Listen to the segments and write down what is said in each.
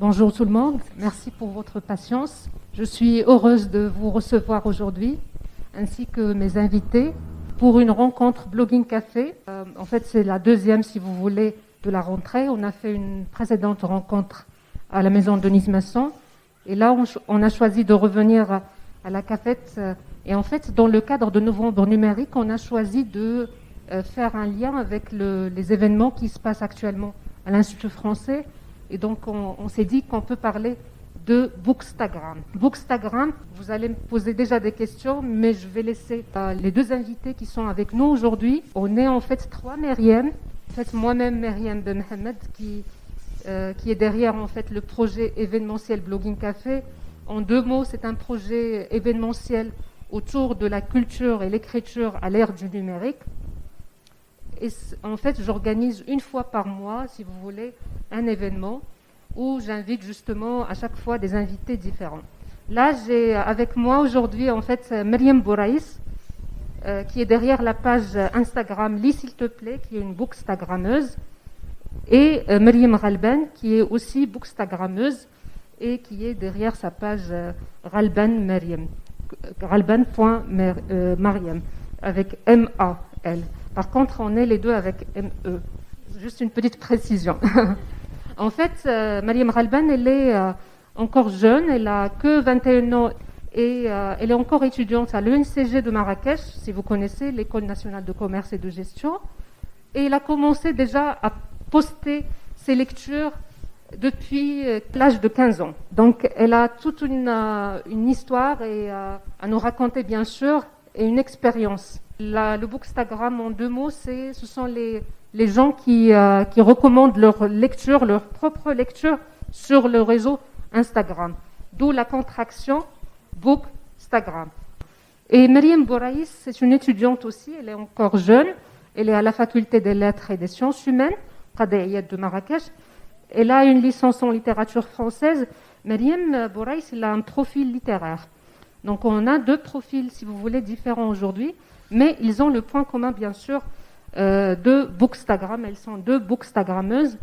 Bonjour tout le monde, merci pour votre patience. Je suis heureuse de vous recevoir aujourd'hui, ainsi que mes invités, pour une rencontre Blogging Café. En fait, c'est la deuxième, si vous voulez, de la rentrée. On a fait une précédente rencontre à la maison Denise Masson. Et là, on a choisi de revenir à la cafette. Et en fait, dans le cadre de Novembre numérique, on a choisi de faire un lien avec les événements qui se passent actuellement à l'Institut français. Et donc, on s'est dit qu'on peut parler de Bookstagram. Bookstagram, vous allez me poser déjà des questions, mais je vais laisser les deux invités qui sont avec nous aujourd'hui. On est en fait trois Myriam. En fait, moi-même, Myriam Ben Mohamed, qui est derrière en fait le projet événementiel Blogging Café. En deux mots, c'est un projet événementiel autour de la culture et l'écriture à l'ère du numérique. Et en fait, j'organise une fois par mois, si vous voulez, un événement où j'invite justement à chaque fois des invités différents. Là, j'ai avec moi aujourd'hui en fait Myriam Bouraïs, qui est derrière la page Instagram Lis s'il te plaît, qui est une bookstagrammeuse, et Myriam Ghalban, qui est aussi bookstagrammeuse et qui est derrière sa page Ghalban Myriam, ghalban.mariam avec M-A-L. Par contre, on est les deux avec M-E. Juste une petite précision. En fait, Myriam Ghalban, elle est encore jeune, elle a que 21 ans et elle est encore étudiante à l'ENCG de Marrakech, si vous connaissez, l'École nationale de commerce et de gestion. Et elle a commencé déjà à poster ses lectures depuis l'âge de 15 ans. Donc, elle a toute une histoire et à nous raconter, bien sûr, et une expérience. Le Bookstagram, en deux mots, ce sont les gens qui recommandent leur lecture, leur propre lecture sur le réseau Instagram. D'où la contraction Bookstagram. Et Myriam Bouraïs, c'est une étudiante aussi, elle est encore jeune. Elle est à la faculté des lettres et des sciences humaines, Qada'iyat de Marrakech. Elle a une licence en littérature française. Myriam Bouraïs, elle a un profil littéraire. Donc on a deux profils, si vous voulez, différents aujourd'hui. Mais ils ont le point commun, bien sûr, de Bookstagram. Elles sont deux bookstagrammeuses.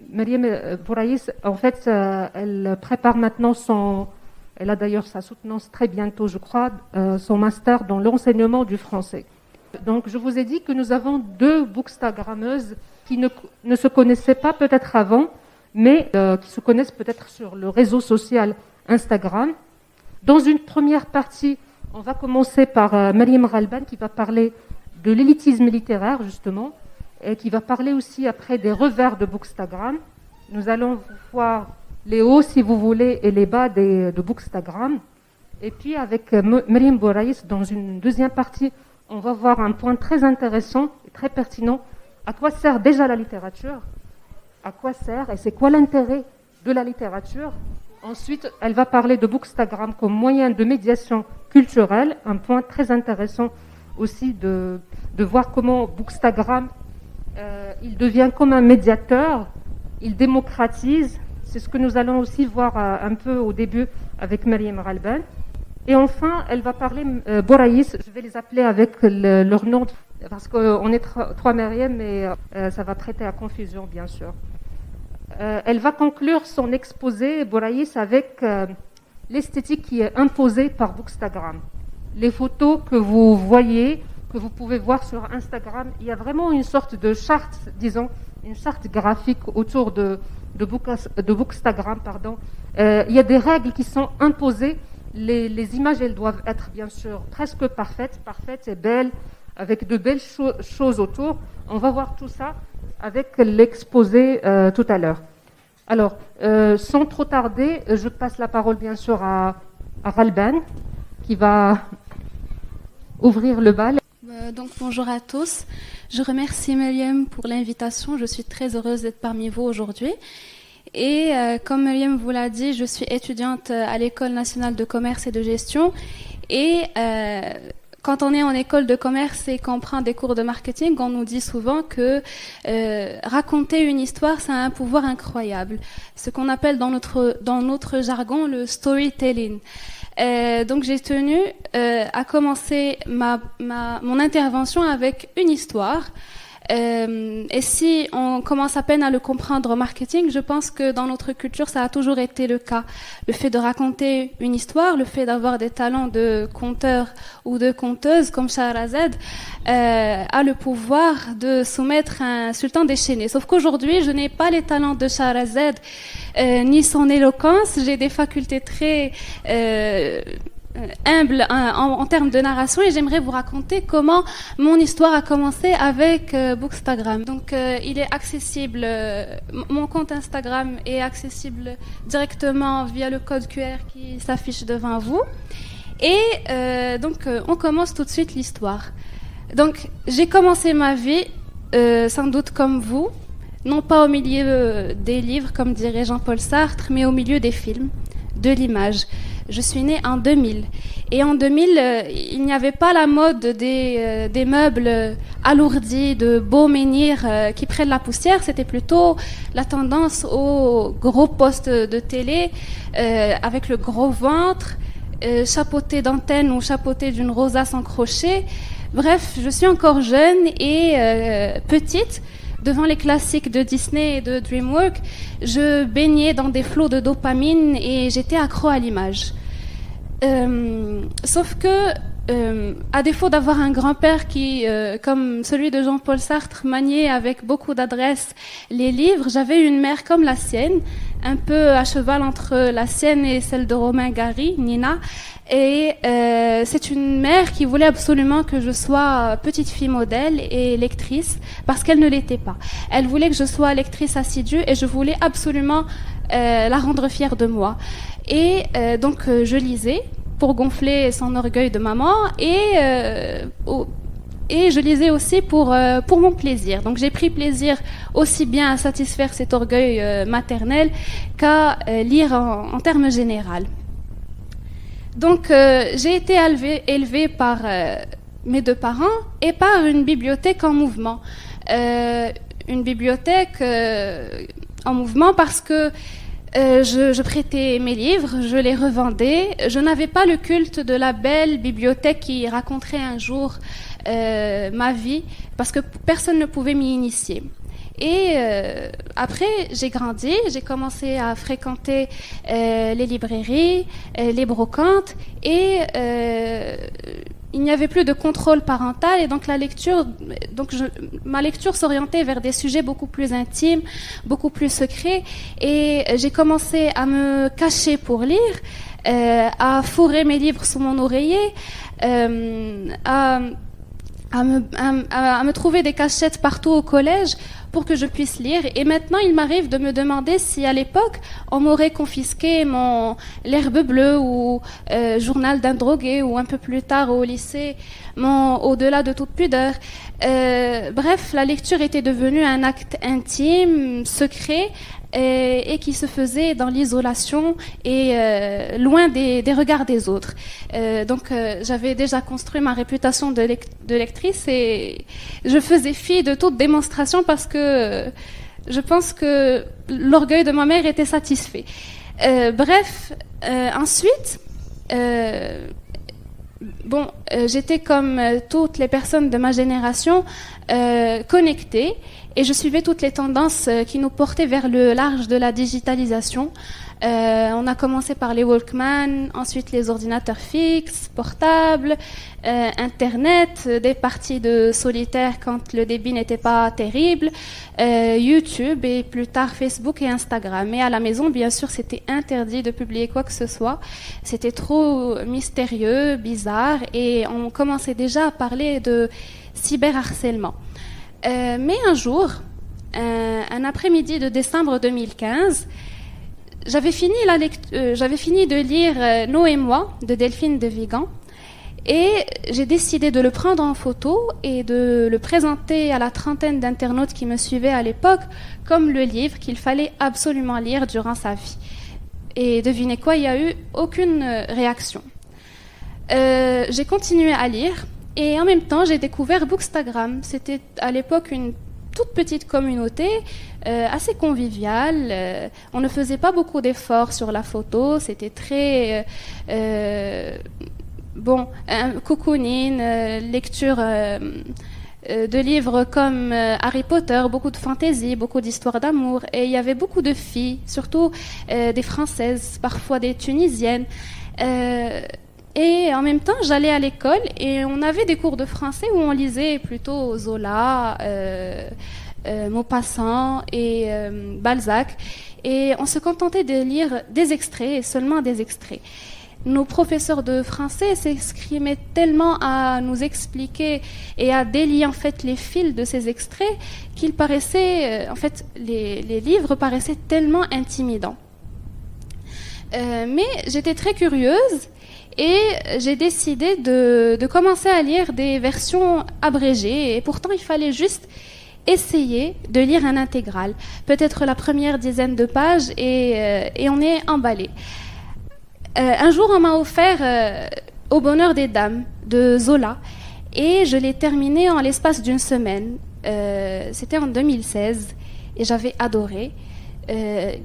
Myriam Bouraïs, en fait, elle prépare maintenant elle a d'ailleurs sa soutenance très bientôt, je crois, son master dans l'enseignement du français. Donc, je vous ai dit que nous avons deux bookstagrammeuses qui ne se connaissaient pas peut-être avant, mais qui se connaissent peut-être sur le réseau social Instagram. Dans une première partie, on va commencer par Myriam Ghalban qui va parler de l'élitisme littéraire, justement, et qui va parler aussi après des revers de Bookstagram. Nous allons voir les hauts, si vous voulez, et les bas de Bookstagram. Et puis, avec Myriam Bouraïs, dans une deuxième partie, on va voir un point très intéressant et très pertinent. À quoi sert déjà la littérature ? À quoi sert et c'est quoi l'intérêt de la littérature ? Ensuite, elle va parler de Bookstagram comme moyen de médiation culturelle, un point très intéressant aussi de voir comment Bookstagram, il devient comme un médiateur, il démocratise. C'est ce que nous allons aussi voir un peu au début avec Myriam Ghalban. Et enfin, elle va parler, Bouraïs, je vais les appeler avec leur nom, parce qu'on est trois Myriam, mais ça va prêter à confusion, bien sûr. Elle va conclure son exposé, Bouraïs, avec l'esthétique qui est imposée par Bookstagram. Les photos que vous voyez, que vous pouvez voir sur Instagram, il y a vraiment une sorte de charte, disons, une charte graphique autour de Bookstagram. Il y a des règles qui sont imposées. Les images, elles doivent être bien sûr presque parfaites et belles, avec de belles choses autour. On va voir tout ça avec l'exposé tout à l'heure. Alors, sans trop tarder, je passe la parole bien sûr à Ghalban, qui va ouvrir le bal. Donc bonjour à tous. Je remercie Myriam pour l'invitation. Je suis très heureuse d'être parmi vous aujourd'hui. Et comme Myriam vous l'a dit, je suis étudiante à l'École nationale de commerce et de gestion. Et quand on est en école de commerce et qu'on prend des cours de marketing, on nous dit souvent que raconter une histoire, ça a un pouvoir incroyable. Ce qu'on appelle dans notre jargon le storytelling. Donc j'ai tenu à commencer mon intervention avec une histoire Et si on commence à peine à le comprendre au marketing, je pense que dans notre culture, ça a toujours été le cas. Le fait de raconter une histoire, le fait d'avoir des talents de conteur ou de conteuse comme Shahrazad, a le pouvoir de soumettre un sultan déchaîné. Sauf qu'aujourd'hui, je n'ai pas les talents de Shahrazad, ni son éloquence. J'ai des facultés très humble en termes de narration, et j'aimerais vous raconter comment mon histoire a commencé avec Bookstagram. Donc il est accessible, mon compte Instagram est accessible directement via le code QR qui s'affiche devant vous, et donc on commence tout de suite l'histoire. Donc j'ai commencé ma vie sans doute comme vous, non pas au milieu des livres comme dirait Jean-Paul Sartre, mais au milieu des films, de l'image. Je suis née en 2000. Et en 2000, il n'y avait pas la mode des meubles alourdis, de beaux menhirs qui prennent la poussière. C'était plutôt la tendance aux gros postes de télé avec le gros ventre, chapeauté d'antenne ou chapeauté d'une rosace en crochet. Bref, je suis encore jeune et petite. Devant les classiques de Disney et de DreamWorks, je baignais dans des flots de dopamine et j'étais accro à l'image. Sauf que, à défaut d'avoir un grand-père qui, comme celui de Jean-Paul Sartre, maniait avec beaucoup d'adresse les livres, j'avais une mère comme la sienne, un peu à cheval entre la sienne et celle de Romain Gary, Nina. Et c'est une mère qui voulait absolument que je sois petite fille modèle et lectrice, parce qu'elle ne l'était pas. Elle voulait que je sois lectrice assidue et je voulais absolument la rendre fière de moi. Et donc je lisais pour gonfler son orgueil de maman, et je lisais aussi pour mon plaisir. Donc j'ai pris plaisir aussi bien à satisfaire cet orgueil maternel qu'à lire en termes généraux. Donc j'ai été élevée par mes deux parents et par une bibliothèque en mouvement. Une bibliothèque en mouvement parce que je prêtais mes livres, je les revendais. Je n'avais pas le culte de la belle bibliothèque qui raconterait un jour ma vie, parce que personne ne pouvait m'y initier. Et après, j'ai grandi, j'ai commencé à fréquenter les librairies, les brocantes, et il n'y avait plus de contrôle parental, et donc ma lecture s'orientait vers des sujets beaucoup plus intimes, beaucoup plus secrets, et j'ai commencé à me cacher pour lire, à fourrer mes livres sous mon oreiller, à me trouver des cachettes partout au collège pour que je puisse lire. Et maintenant, il m'arrive de me demander si, à l'époque, on m'aurait confisqué l'Herbe bleue ou Journal d'un drogué, ou un peu plus tard au lycée, Au-delà de toute pudeur. Bref, la lecture était devenue un acte intime, secret, et qui se faisait dans l'isolation et loin des regards des autres. Donc j'avais déjà construit ma réputation de lectrice, et je faisais fi de toute démonstration parce que je pense que l'orgueil de ma mère était satisfait. Ensuite, j'étais comme toutes les personnes de ma génération connectée, et je suivais toutes les tendances qui nous portaient vers le large de la digitalisation. On a commencé par les Walkman, ensuite les ordinateurs fixes, portables, Internet, des parties de solitaire quand le débit n'était pas terrible, YouTube, et plus tard Facebook et Instagram. Et à la maison, bien sûr, c'était interdit de publier quoi que ce soit. C'était trop mystérieux, bizarre, et on commençait déjà à parler de cyberharcèlement. Mais un jour, un après-midi de décembre 2015, j'avais fini de lire Nous et moi de Delphine de Vigan, et j'ai décidé de le prendre en photo et de le présenter à la trentaine d'internautes qui me suivaient à l'époque comme le livre qu'il fallait absolument lire durant sa vie. Et devinez quoi, il n'y a eu aucune réaction. J'ai continué à lire, et en même temps j'ai découvert Bookstagram. C'était à l'époque une toute petite communauté, assez conviviale. On ne faisait pas beaucoup d'efforts sur la photo, c'était très cocooning, lecture de livres comme Harry Potter, beaucoup de fantaisie, beaucoup d'histoires d'amour. Et il y avait beaucoup de filles, surtout des Françaises, parfois des Tunisiennes. Et en même temps, j'allais à l'école et on avait des cours de français où on lisait plutôt Zola, Maupassant et Balzac. Et on se contentait de lire des extraits, et seulement des extraits. Nos professeurs de français s'exprimaient tellement à nous expliquer et à délier en fait les fils de ces extraits qu'ils paraissaient, en fait, les livres paraissaient tellement intimidants. Mais j'étais très curieuse et j'ai décidé de commencer à lire des versions abrégées. Et pourtant, il fallait juste essayer de lire un intégral, peut-être la première dizaine de pages, et on est emballé. Un jour, on m'a offert Au bonheur des dames de Zola, et je l'ai terminé en l'espace d'une semaine. C'était en 2016, et j'avais adoré.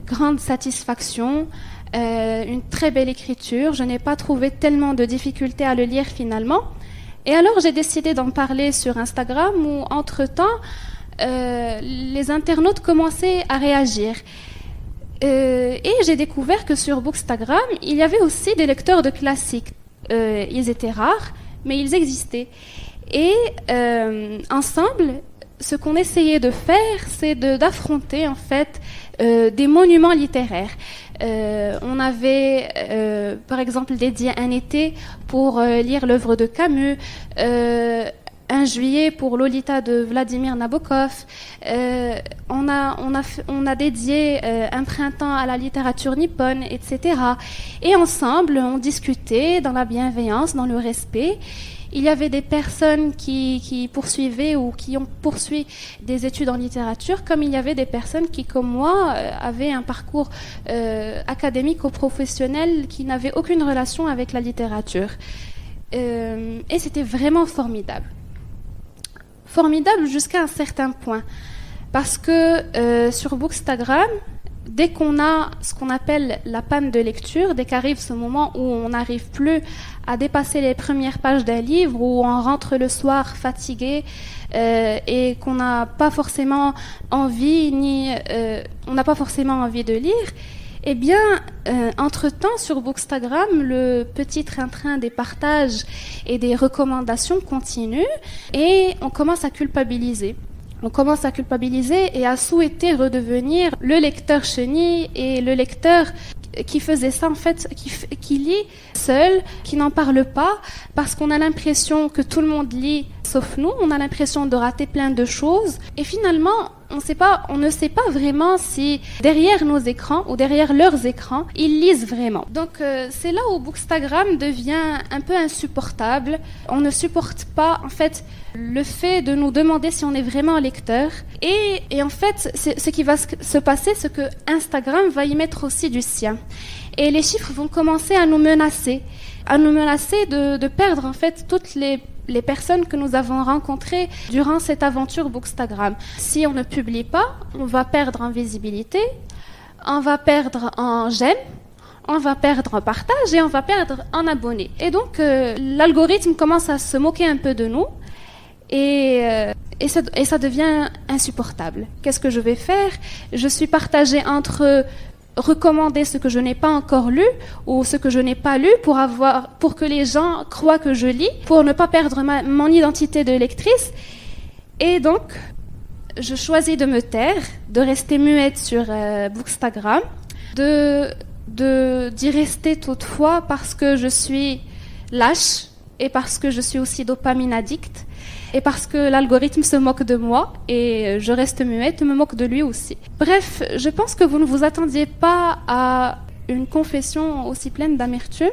Grande satisfaction, une très belle écriture. Je n'ai pas trouvé tellement de difficultés à le lire finalement. Et alors, j'ai décidé d'en parler sur Instagram, où entre-temps, les internautes commençaient à réagir. Et j'ai découvert que sur Bookstagram, il y avait aussi des lecteurs de classiques. Ils étaient rares, mais ils existaient. Et ensemble, ce qu'on essayait de faire, c'est d'affronter en fait des monuments littéraires. On avait, par exemple, dédié un été pour lire l'œuvre de Camus, un juillet pour Lolita de Vladimir Nabokov. On a dédié un printemps à la littérature nippone, etc. Et ensemble, on discutait dans la bienveillance, dans le respect. Il y avait des personnes qui poursuivaient ou qui ont poursuivi des études en littérature, comme il y avait des personnes qui, comme moi, avaient un parcours académique ou professionnel qui n'avait aucune relation avec la littérature. Et c'était vraiment formidable. Formidable jusqu'à un certain point. Parce que sur Bookstagram, dès qu'on a ce qu'on appelle la panne de lecture, dès qu'arrive ce moment où on n'arrive plus à dépasser les premières pages d'un livre, où on rentre le soir fatigué et qu'on n'a pas forcément envie de lire, eh bien, entre-temps, sur Bookstagram, le petit train-train des partages et des recommandations continue et on commence à culpabiliser. On commence à culpabiliser et à souhaiter redevenir le lecteur chenille et le lecteur qui faisait ça en fait, qui lit seul, qui n'en parle pas, parce qu'on a l'impression que tout le monde lit sauf nous, on a l'impression de rater plein de choses et finalement on ne sait pas vraiment si derrière nos écrans ou derrière leurs écrans, ils lisent vraiment. Donc c'est là où Bookstagram devient un peu insupportable. On ne supporte pas en fait le fait de nous demander si on est vraiment lecteur. Et en fait, ce qui va se passer, c'est que Instagram va y mettre aussi du sien. Et les chiffres vont commencer à nous menacer de perdre en fait toutes les personnes que nous avons rencontrées durant cette aventure Bookstagram. Si on ne publie pas, on va perdre en visibilité, on va perdre en j'aime, on va perdre en partage et on va perdre en abonnés. Et donc, l'algorithme commence à se moquer un peu de nous et ça devient insupportable. Qu'est-ce que je vais faire ? Je suis partagée entre recommander ce que je n'ai pas encore lu ou ce que je n'ai pas lu pour que les gens croient que je lis, pour ne pas perdre mon identité de lectrice. Et donc, je choisis de me taire, de rester muette sur Bookstagram, d'y rester toutefois parce que je suis lâche et parce que je suis aussi dopamine addict et parce que l'algorithme se moque de moi et je reste muette, me moque de lui aussi. Bref, je pense que vous ne vous attendiez pas à une confession aussi pleine d'amertume,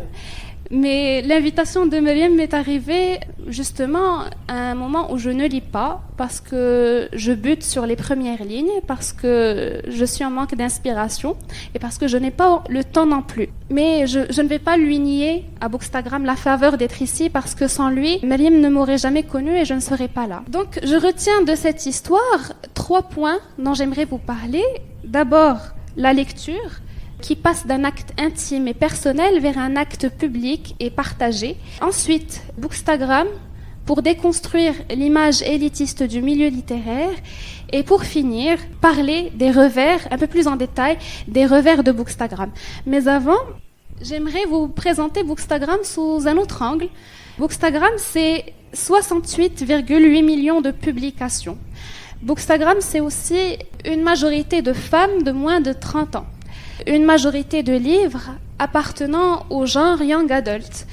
mais l'invitation de Myriam m'est arrivée justement à un moment où je ne lis pas parce que je bute sur les premières lignes, parce que je suis en manque d'inspiration et parce que je n'ai pas le temps non plus. Mais je ne vais pas lui nier à Bookstagram la faveur d'être ici parce que sans lui, Myriam ne m'aurait jamais connue et je ne serais pas là. Donc je retiens de cette histoire 3 points dont j'aimerais vous parler. D'abord, la lecture, qui passe d'un acte intime et personnel vers un acte public et partagé. Ensuite, Bookstagram, pour déconstruire l'image élitiste du milieu littéraire et pour finir, parler des revers, un peu plus en détail, des revers de Bookstagram. Mais avant, j'aimerais vous présenter Bookstagram sous un autre angle. Bookstagram, c'est 68,8 millions de publications. Bookstagram, c'est aussi une majorité de femmes de moins de 30 ans. Une majorité de livres appartenant au genre Young Adult.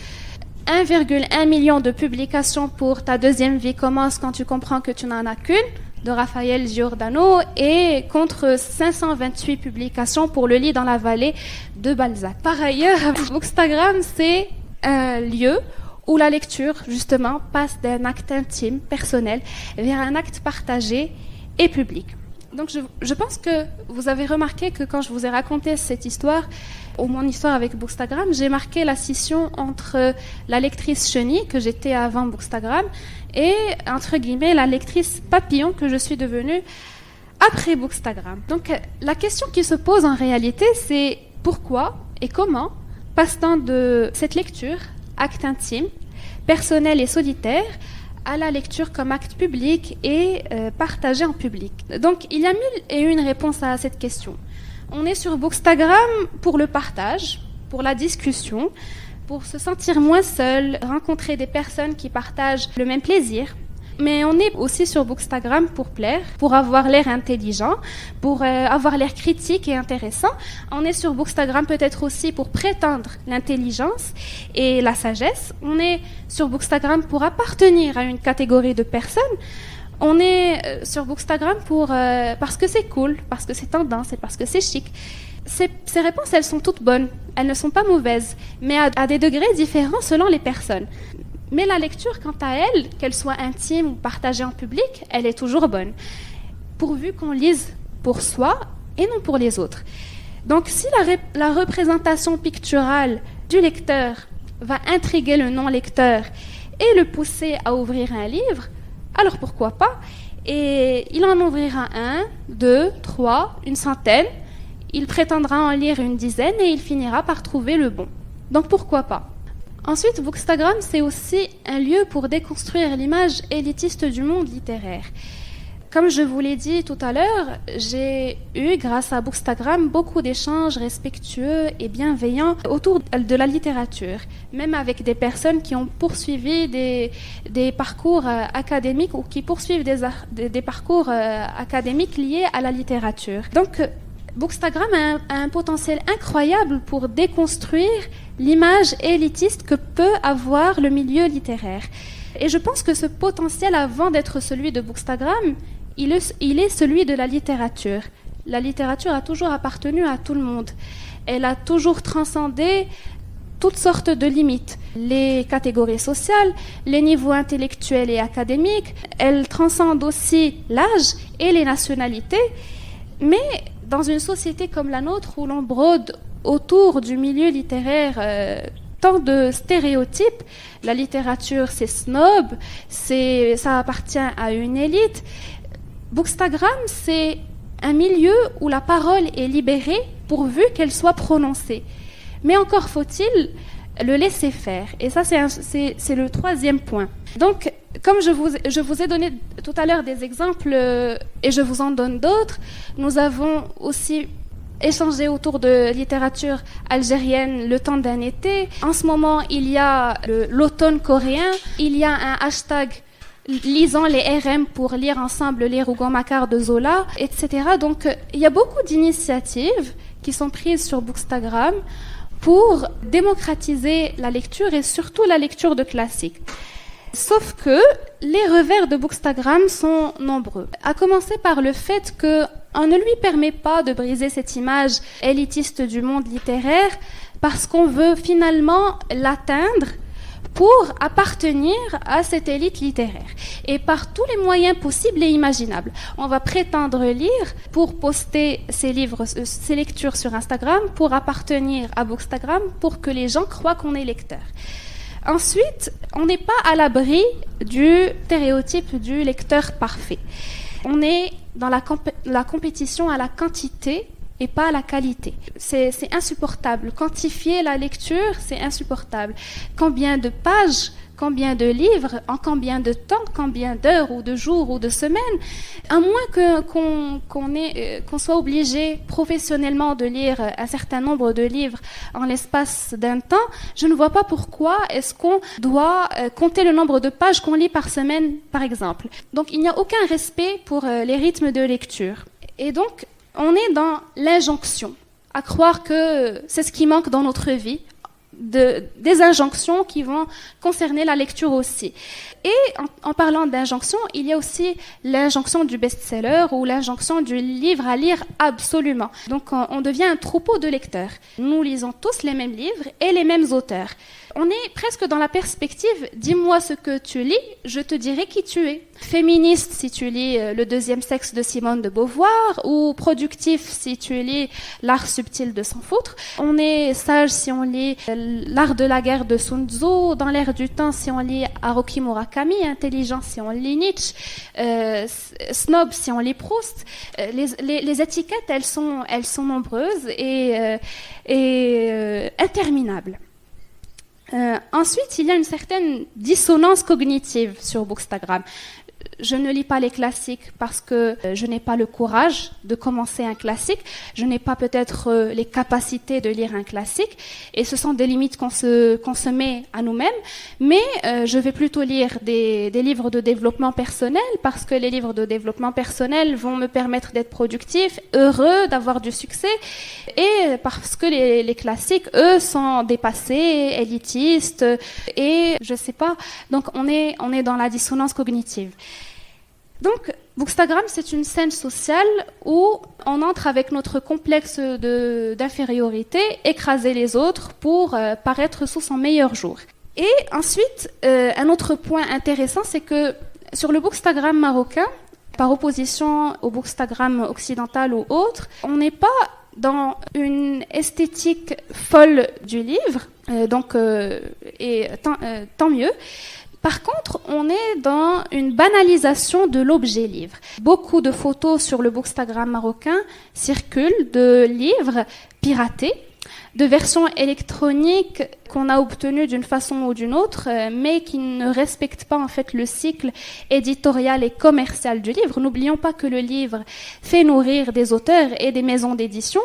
1,1 million de publications pour Ta deuxième vie commence quand tu comprends que tu n'en as qu'une, de Raphaël Giordano, et contre 528 publications pour Le lit dans la vallée de Balzac. Par ailleurs, Bookstagram, c'est un lieu où la lecture, justement, passe d'un acte intime, personnel, vers un acte partagé et public. Donc je pense que vous avez remarqué que quand je vous ai raconté cette histoire, ou mon histoire avec Bookstagram, j'ai marqué la scission entre la lectrice chenille, que j'étais avant Bookstagram, et, entre guillemets, la lectrice papillon que je suis devenue après Bookstagram. Donc la question qui se pose en réalité, c'est pourquoi et comment passe-t-on de cette lecture, acte intime, personnel et solitaire, à la lecture comme acte public et partagé en public. Donc, il y a 1001 réponses à cette question. On est sur Bookstagram pour le partage, pour la discussion, pour se sentir moins seul, rencontrer des personnes qui partagent le même plaisir. Mais on est aussi sur Bookstagram pour plaire, pour avoir l'air intelligent, pour avoir l'air critique et intéressant. On est sur Bookstagram peut-être aussi pour prétendre l'intelligence et la sagesse. On est sur Bookstagram pour appartenir à une catégorie de personnes. On est sur Bookstagram parce que c'est cool, parce que c'est tendance et parce que c'est chic. Ces réponses, elles sont toutes bonnes. Elles ne sont pas mauvaises, mais à des degrés différents selon les personnes. Mais la lecture, quant à elle, qu'elle soit intime ou partagée en public, elle est toujours bonne, pourvu qu'on lise pour soi et non pour les autres. Donc si la représentation picturale du lecteur va intriguer le non-lecteur et le pousser à ouvrir un livre, alors pourquoi pas? Et il en ouvrira 1, 2, 3, une centaine, il prétendra en lire une dizaine et il finira par trouver le bon. Donc pourquoi pas? Ensuite, Bookstagram, c'est aussi un lieu pour déconstruire l'image élitiste du monde littéraire. Comme je vous l'ai dit tout à l'heure, j'ai eu, grâce à Bookstagram, beaucoup d'échanges respectueux et bienveillants autour de la littérature, même avec des personnes qui ont poursuivi des parcours académiques ou qui poursuivent des parcours académiques liés à la littérature. Donc, Bookstagram a un potentiel incroyable pour déconstruire l'image élitiste que peut avoir le milieu littéraire. Et je pense que ce potentiel, avant d'être celui de Bookstagram, il est celui de la littérature. La littérature a toujours appartenu à tout le monde. Elle a toujours transcendé toutes sortes de limites. Les catégories sociales, les niveaux intellectuels et académiques, elle transcende aussi l'âge et les nationalités. Mais dans une société comme la nôtre, où l'on brode autour du milieu littéraire tant de stéréotypes, la littérature c'est snob, ça appartient à une élite, Bookstagram c'est un milieu où la parole est libérée pourvu qu'elle soit prononcée. Mais encore faut-il le laisser faire. Et ça c'est le troisième point. Donc, comme je vous ai donné tout à l'heure des exemples et je vous en donne d'autres, nous avons aussi échangé autour de littérature algérienne le temps d'un été. En ce moment, il y a l'automne coréen, il y a un hashtag lisant les RM pour lire ensemble les Rougon-Macquart de Zola, etc. Donc, il y a beaucoup d'initiatives qui sont prises sur Bookstagram pour démocratiser la lecture et surtout la lecture de classiques. Sauf que les revers de Bookstagram sont nombreux. À commencer par le fait qu'on ne lui permet pas de briser cette image élitiste du monde littéraire parce qu'on veut finalement l'atteindre pour appartenir à cette élite littéraire. Et par tous les moyens possibles et imaginables. On va prétendre lire pour poster ses lectures sur Instagram, pour appartenir à Bookstagram, pour que les gens croient qu'on est lecteur. Ensuite, on n'est pas à l'abri du stéréotype du lecteur parfait. On est dans la compétition à la quantité et pas à la qualité. C'est insupportable. Quantifier la lecture, c'est insupportable. Combien de pages, combien de livres, en combien de temps, combien d'heures ou de jours ou de semaines, à moins qu'on soit obligé professionnellement de lire un certain nombre de livres en l'espace d'un temps, je ne vois pas pourquoi est-ce qu'on doit compter le nombre de pages qu'on lit par semaine, par exemple. Donc il n'y a aucun respect pour les rythmes de lecture. Et donc, on est dans l'injonction, à croire que c'est ce qui manque dans notre vie, des injonctions qui vont concerner la lecture aussi. Et en parlant d'injonction, il y a aussi l'injonction du best-seller ou l'injonction du livre à lire absolument. Donc on devient un troupeau de lecteurs. Nous lisons tous les mêmes livres et les mêmes auteurs. On est presque dans la perspective « dis-moi ce que tu lis, je te dirai qui tu es ». Féministe si tu lis Le deuxième sexe de Simone de Beauvoir, ou productif si tu lis L'art subtil de s'en foutre. On est sage si on lit L'art de la guerre de Sun Tzu, Dans l'air du temps si on lit Haruki Murakami, Intelligent si on lit Nietzsche, Snob si on lit Proust. Les étiquettes, elles sont nombreuses et interminables. Ensuite, il y a une certaine dissonance cognitive sur Bookstagram. Je ne lis pas les classiques parce que je n'ai pas le courage de commencer un classique. Je n'ai pas peut-être les capacités de lire un classique. Et ce sont des limites qu'on se met à nous-mêmes. Mais je vais plutôt lire des livres de développement personnel parce que les livres de développement personnel vont me permettre d'être productif, heureux, d'avoir du succès. Et parce que les classiques, eux, sont dépassés, élitistes et je sais pas. Donc on est dans la dissonance cognitive. Donc, Bookstagram, c'est une scène sociale où on entre avec notre complexe d'infériorité, écraser les autres pour paraître sous son meilleur jour. Et ensuite, un autre point intéressant, c'est que sur le Bookstagram marocain, par opposition au Bookstagram occidental ou autre, on n'est pas dans une esthétique folle du livre, et tant mieux. Par contre, on est dans une banalisation de l'objet livre. Beaucoup de photos sur le Bookstagram marocain circulent de livres piratés, de versions électroniques qu'on a obtenues d'une façon ou d'une autre, mais qui ne respectent pas en fait le cycle éditorial et commercial du livre. N'oublions pas que le livre fait nourrir des auteurs et des maisons d'édition,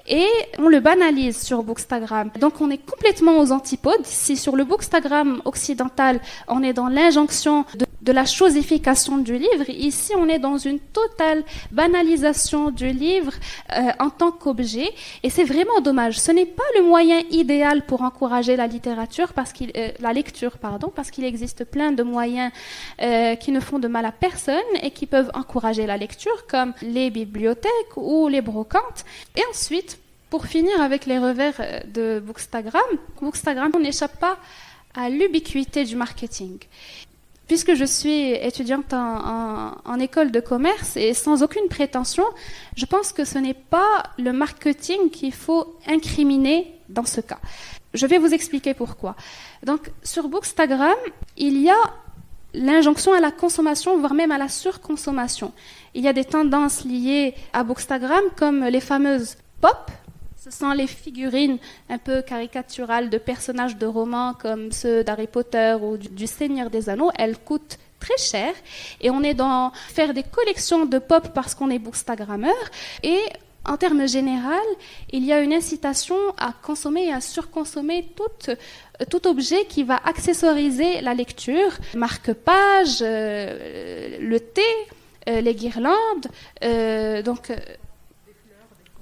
et on le banalise sur Bookstagram. Donc on est complètement aux antipodes. Si sur le Bookstagram occidental, on est dans l'injonction de la chosification du livre, ici on est dans une totale banalisation du livre en tant qu'objet, et c'est vraiment dommage. Ce n'est pas le moyen idéal pour encourager la littérature, la lecture, parce qu'il existe plein de moyens qui ne font de mal à personne et qui peuvent encourager la lecture, comme les bibliothèques ou les brocantes. Et ensuite, pour finir avec les revers de Bookstagram, on n'échappe pas à l'ubiquité du marketing. Puisque je suis étudiante en école de commerce et sans aucune prétention, je pense que ce n'est pas le marketing qu'il faut incriminer dans ce cas. Je vais vous expliquer pourquoi. Donc, sur Bookstagram, il y a l'injonction à la consommation, voire même à la surconsommation. Il y a des tendances liées à Bookstagram, comme les fameuses pop. Ce sont les figurines un peu caricaturales de personnages de romans comme ceux d'Harry Potter ou du Seigneur des Anneaux. Elles coûtent très cher et on est dans faire des collections de pop parce qu'on est bookstagrammeur. Et en termes généraux, il y a une incitation à consommer et à surconsommer tout objet qui va accessoriser la lecture. Marque-page, le thé, les guirlandes,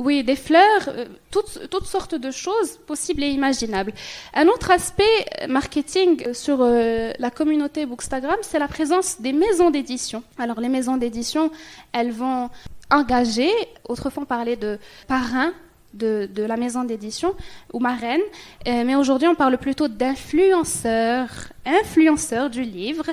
oui, des fleurs, toutes sortes de choses possibles et imaginables. Un autre aspect marketing sur la communauté Bookstagram, c'est la présence des maisons d'édition. Alors, les maisons d'édition, elles vont engager, autrefois on parlait de parrain de la maison d'édition ou marraine, mais aujourd'hui on parle plutôt d'influenceurs du livre.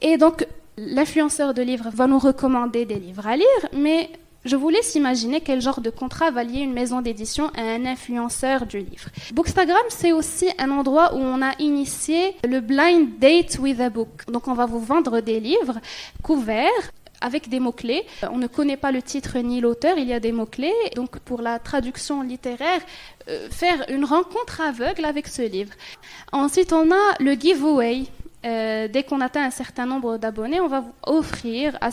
Et donc, l'influenceur de livre va nous recommander des livres à lire, mais je vous laisse imaginer quel genre de contrat va lier une maison d'édition à un influenceur du livre. Bookstagram, c'est aussi un endroit où on a initié le blind date with a book. Donc, on va vous vendre des livres couverts avec des mots-clés. On ne connaît pas le titre ni l'auteur, il y a des mots-clés. Donc pour la traduction littéraire, faire une rencontre aveugle avec ce livre. Ensuite, on a le giveaway. Dès qu'on atteint un certain nombre d'abonnés, on va offrir à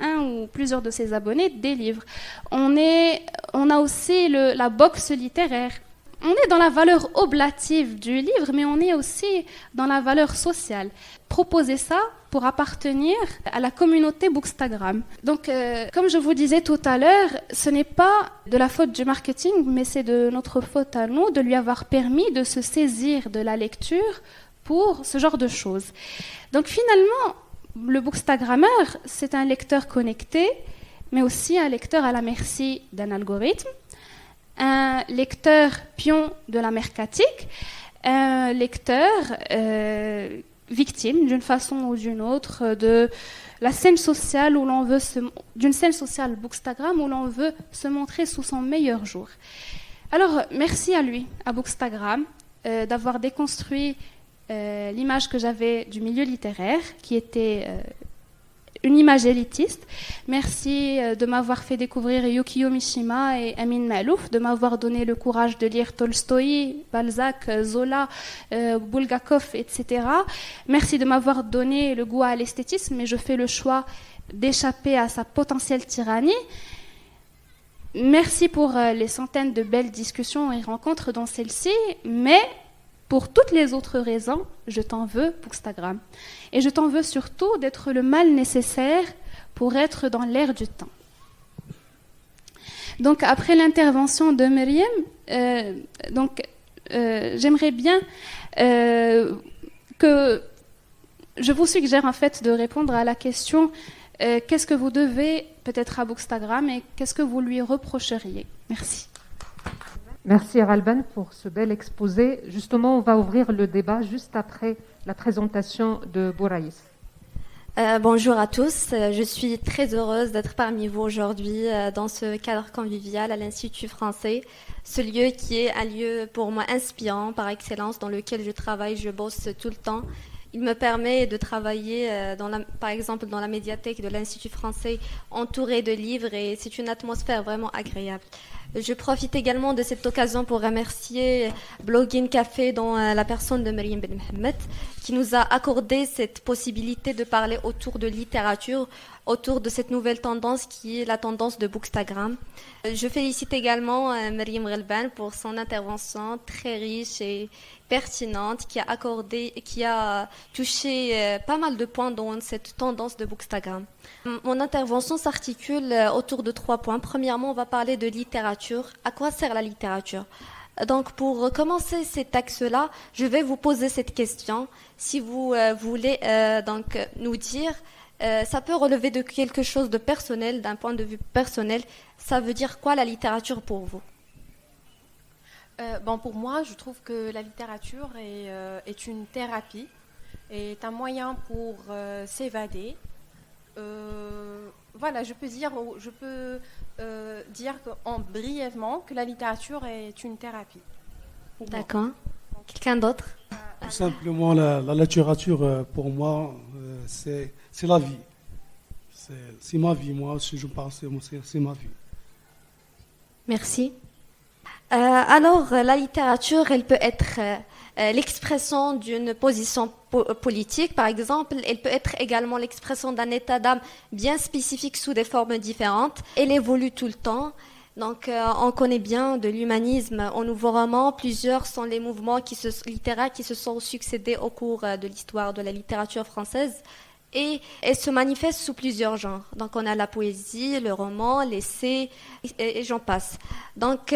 un ou plusieurs de ses abonnés des livres. On a aussi la box littéraire. On est dans la valeur oblative du livre, mais on est aussi dans la valeur sociale. Proposer ça pour appartenir à la communauté Bookstagram. Donc, comme je vous disais tout à l'heure, ce n'est pas de la faute du marketing, mais c'est de notre faute à nous de lui avoir permis de se saisir de la lecture pour ce genre de choses. Donc finalement, le Bookstagrammeur, c'est un lecteur connecté, mais aussi un lecteur à la merci d'un algorithme, un lecteur pion de la mercatique, un lecteur victime d'une façon ou d'une autre de la scène sociale d'une scène sociale Bookstagram où l'on veut se montrer sous son meilleur jour. Alors merci à lui, à Bookstagram, d'avoir déconstruit l'image que j'avais du milieu littéraire, qui était une image élitiste. Merci de m'avoir fait découvrir Yukio Mishima et Amin Malouf, de m'avoir donné le courage de lire Tolstoï, Balzac, Zola, Bulgakov, etc. Merci de m'avoir donné le goût à l'esthétisme, mais je fais le choix d'échapper à sa potentielle tyrannie. Merci pour les centaines de belles discussions et rencontres dans celle-ci, mais pour toutes les autres raisons, je t'en veux, Bookstagram. Et je t'en veux surtout d'être le mal nécessaire pour être dans l'air du temps. Donc, après l'intervention de Myriam, j'aimerais bien que je vous suggère en fait de répondre à la question qu'est-ce que vous devez peut-être à Bookstagram et qu'est-ce que vous lui reprocheriez. Merci. Merci Aralban pour ce bel exposé. Justement, on va ouvrir le débat juste après la présentation de Bouraïs. Bonjour à tous, je suis très heureuse d'être parmi vous aujourd'hui dans ce cadre convivial à l'Institut français, ce lieu qui est un lieu pour moi inspirant par excellence, dans lequel je travaille, je bosse tout le temps. Il me permet de travailler, par exemple, dans la médiathèque de l'Institut français, entourée de livres, et c'est une atmosphère vraiment agréable. Je profite également de cette occasion pour remercier Blogging Café, dont la personne de Myriam Ben Mohamed, qui nous a accordé cette possibilité de parler autour de littérature, autour de cette nouvelle tendance qui est la tendance de Bookstagram. Je félicite également Myriam Ghalban pour son intervention très riche et pertinente, qui a touché pas mal de points dans cette tendance de Bookstagram. Mon intervention s'articule autour de 3 points. Premièrement, on va parler de littérature. À quoi sert la littérature ? Donc, pour commencer cet axe-là, je vais vous poser cette question. Si vous voulez nous dire, ça peut relever de quelque chose de personnel, d'un point de vue personnel. Ça veut dire quoi la littérature pour vous ? Pour moi, je trouve que la littérature est une thérapie, est un moyen pour s'évader. Je peux dire brièvement que la littérature est une thérapie. D'accord. Quelqu'un d'autre ? Tout simplement, la littérature, pour moi, c'est la vie. C'est ma vie. Moi, si je parle, c'est ma vie. Merci. Alors, la littérature, elle peut être l'expression d'une position politique, par exemple. Elle peut être également l'expression d'un état d'âme bien spécifique sous des formes différentes. Elle évolue tout le temps. Donc, on connaît bien de l'humanisme au nouveau roman. Plusieurs sont les mouvements littéraires qui se sont succédés au cours de l'histoire de la littérature française. Et elle se manifeste sous plusieurs genres. Donc, on a la poésie, le roman, l'essai, et j'en passe. Donc,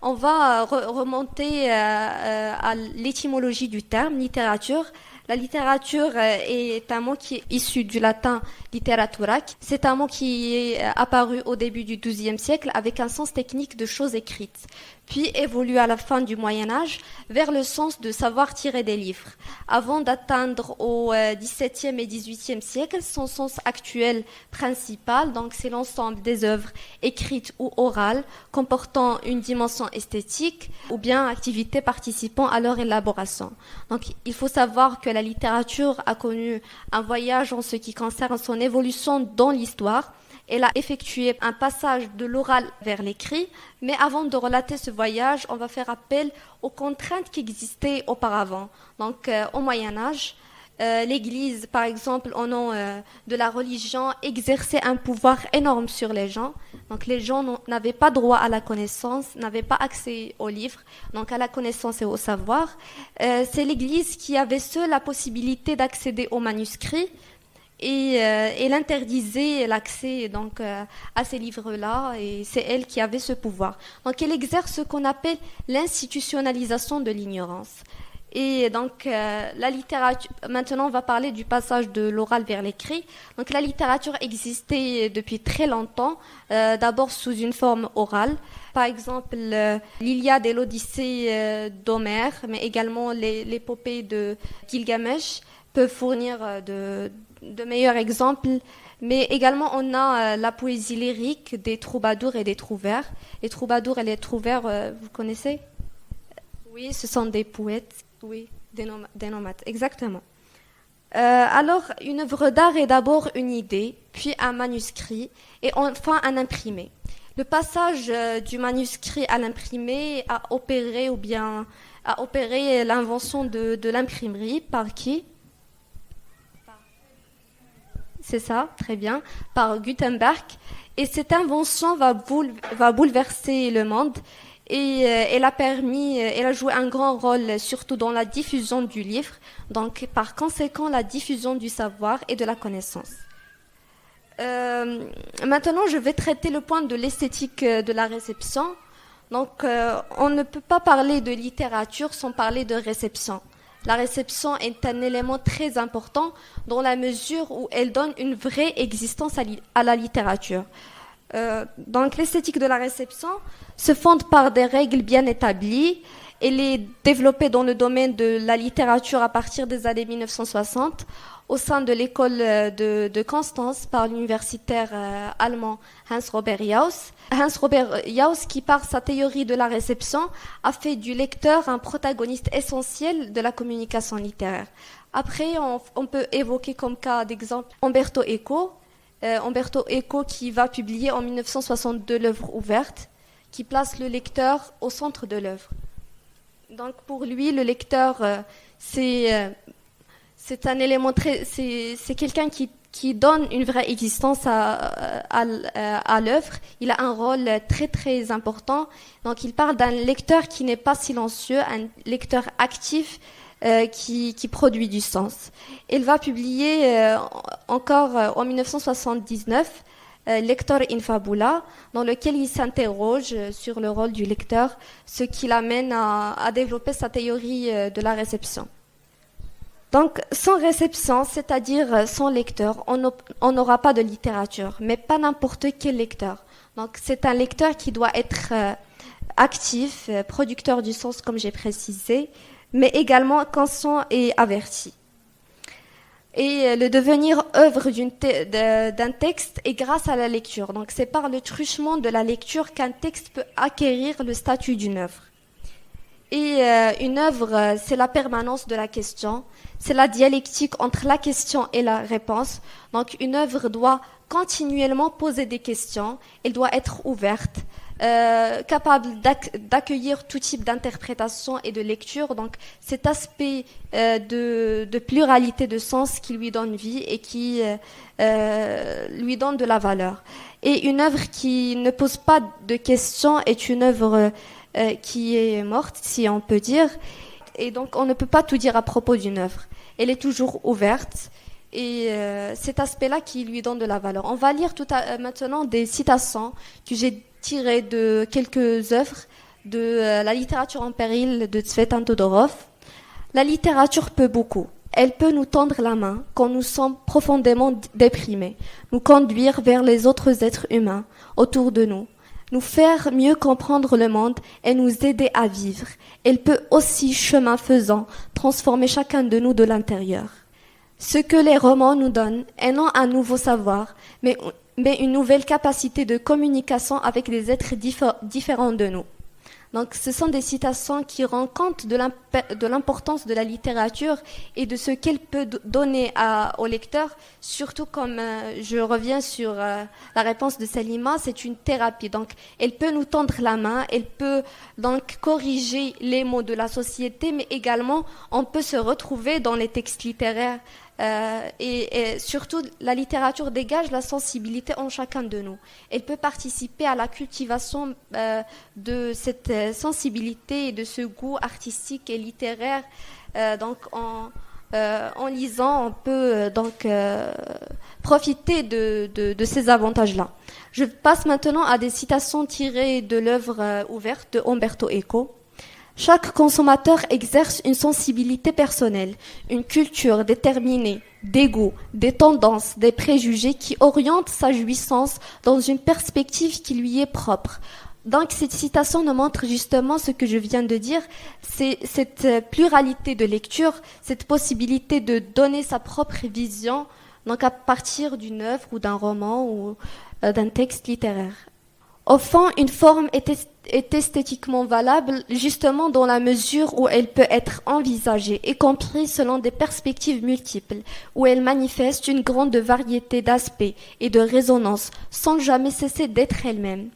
on va remonter à l'étymologie du terme littérature. La littérature est un mot qui est issu du latin literatura. C'est un mot qui est apparu au début du XIIe siècle avec un sens technique de choses écrites. puis évolue à la fin du Moyen-Âge vers le sens de savoir tirer des livres, avant d'atteindre au XVIIe et XVIIIe siècle son sens actuel principal, donc c'est l'ensemble des œuvres écrites ou orales comportant une dimension esthétique ou bien activités participant à leur élaboration. Donc il faut savoir que la littérature a connu un voyage en ce qui concerne son évolution dans l'histoire. Elle a effectué un passage de l'oral vers l'écrit, mais avant de relater ce voyage, on va faire appel aux contraintes qui existaient auparavant. Donc, au Moyen-Âge, l'Église, par exemple, au nom de la religion, exerçait un pouvoir énorme sur les gens. Donc, les gens n'avaient pas droit à la connaissance, n'avaient pas accès aux livres, donc à la connaissance et au savoir. C'est l'Église qui avait seule la possibilité d'accéder aux manuscrits. Et elle interdisait l'accès donc à ces livres-là, et c'est elle qui avait ce pouvoir. Donc elle exerce ce qu'on appelle l'institutionnalisation de l'ignorance. Et donc la littérature, maintenant on va parler du passage de l'oral vers l'écrit. Donc la littérature existait depuis très longtemps, d'abord sous une forme orale. Par exemple, l'Iliade et l'Odyssée d'Homère, mais également l'épopée de Gilgamesh peuvent fournir de meilleurs exemples, mais également on a la poésie lyrique des troubadours et des trouvères. Les troubadours et les trouvères, vous connaissez? Oui, ce sont des poètes, oui, des nomades, exactement. Alors, une œuvre d'art est d'abord une idée, puis un manuscrit, et enfin un imprimé. Le passage du manuscrit à l'imprimé a opéré l'invention de l'imprimerie. Par qui? C'est ça, très bien, par Gutenberg. Et cette invention va bouleverser le monde, et elle a joué un grand rôle surtout dans la diffusion du livre, donc par conséquent la diffusion du savoir et de la connaissance. Maintenant, je vais traiter le point de l'esthétique de la réception. Donc, on ne peut pas parler de littérature sans parler de réception. La réception est un élément très important dans la mesure où elle donne une vraie existence à la littérature. Donc l'esthétique de la réception se fonde par des règles bien établies. Elle est développée dans le domaine de la littérature à partir des années 1960 au sein de l'école de Constance par l'universitaire allemand Hans-Robert Jauss. Hans-Robert Jauss, qui par sa théorie de la réception, a fait du lecteur un protagoniste essentiel de la communication littéraire. Après, on peut évoquer comme cas d'exemple Umberto Eco. Umberto Eco qui va publier en 1962 l'œuvre ouverte, qui place le lecteur au centre de l'œuvre. Donc pour lui, le lecteur, c'est un élément c'est quelqu'un qui donne une vraie existence à l'œuvre. Il a un rôle très très important. Donc il parle d'un lecteur qui n'est pas silencieux, un lecteur actif qui produit du sens. Il va publier encore en 1979 Lector in Fabula, dans lequel il s'interroge sur le rôle du lecteur, ce qui l'amène à développer sa théorie de la réception. Donc, sans réception, c'est-à-dire sans lecteur, on n'aura pas de littérature, mais pas n'importe quel lecteur. Donc, c'est un lecteur qui doit être actif, producteur du sens, comme j'ai précisé, mais également conscient et averti. Et le devenir œuvre d'un texte est grâce à la lecture. Donc, c'est par le truchement de la lecture qu'un texte peut acquérir le statut d'une œuvre. Et une œuvre, c'est la permanence de la question, c'est la dialectique entre la question et la réponse. Donc une œuvre doit continuellement poser des questions, elle doit être ouverte, capable d'accueillir tout type d'interprétation et de lecture. Donc cet aspect de pluralité de sens qui lui donne vie et qui lui donne de la valeur. Et une œuvre qui ne pose pas de questions est une œuvre qui est morte, si on peut dire. Et donc, on ne peut pas tout dire à propos d'une œuvre. Elle est toujours ouverte. Et cet aspect-là qui lui donne de la valeur. On va lire maintenant des citations que j'ai tirées de quelques œuvres de la littérature en péril de Tsvetan Todorov. La littérature peut beaucoup. Elle peut nous tendre la main quand nous sommes profondément déprimés, nous conduire vers les autres êtres humains autour de nous, nous faire mieux comprendre le monde et nous aider à vivre. Elle peut aussi, chemin faisant, transformer chacun de nous de l'intérieur. Ce que les romans nous donnent est non un nouveau savoir, mais une nouvelle capacité de communication avec des êtres différents de nous. Donc, ce sont des citations qui rendent compte de l'importance de la littérature et de ce qu'elle peut donner au lecteur. Surtout, comme je reviens sur la réponse de Salima, c'est une thérapie. Donc, elle peut nous tendre la main, elle peut donc corriger les maux de la société, mais également, on peut se retrouver dans les textes littéraires. Et surtout, la littérature dégage la sensibilité en chacun de nous. Elle peut participer à la cultivation de cette sensibilité et de ce goût artistique et littéraire. Donc, en lisant, on peut profiter de ces avantages-là. Je passe maintenant à des citations tirées de l'œuvre ouverte de Umberto Eco. Chaque consommateur exerce une sensibilité personnelle, une culture déterminée, des goûts, des tendances, des préjugés qui orientent sa jouissance dans une perspective qui lui est propre. Donc cette citation nous montre justement ce que je viens de dire, c'est cette pluralité de lecture, cette possibilité de donner sa propre vision, donc à partir d'une œuvre ou d'un roman ou d'un texte littéraire. Au fond, une forme est esthétiquement valable justement dans la mesure où elle peut être envisagée et comprise selon des perspectives multiples, où elle manifeste une grande variété d'aspects et de résonances sans jamais cesser d'être elle-même.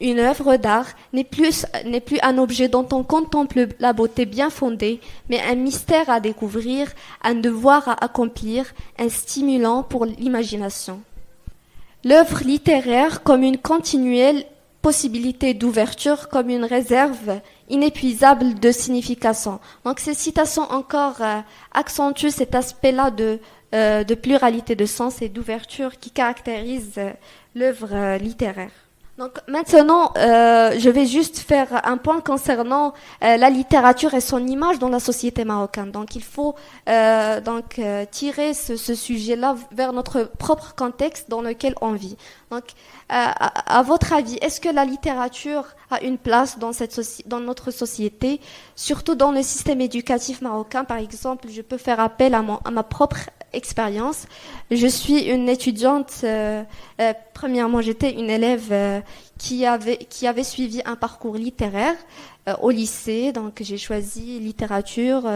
Une œuvre d'art n'est plus un objet dont on contemple la beauté bien fondée, mais un mystère à découvrir, un devoir à accomplir, un stimulant pour l'imagination. L'œuvre littéraire comme une continuelle possibilité d'ouverture, comme une réserve inépuisable de signification. Donc ces citations encore accentuent cet aspect-là de pluralité de sens et d'ouverture qui caractérise l'œuvre littéraire. Donc maintenant, je vais juste faire un point concernant la littérature et son image dans la société marocaine. Donc il faut tirer ce sujet-là vers notre propre contexte dans lequel on vit. Donc à votre avis, est-ce que la littérature a une place dans notre société, surtout dans le système éducatif marocain? Par exemple, je peux faire appel à ma propre expérience. Je suis une étudiante, premièrement j'étais une élève qui avait suivi un parcours littéraire au lycée, donc j'ai choisi littérature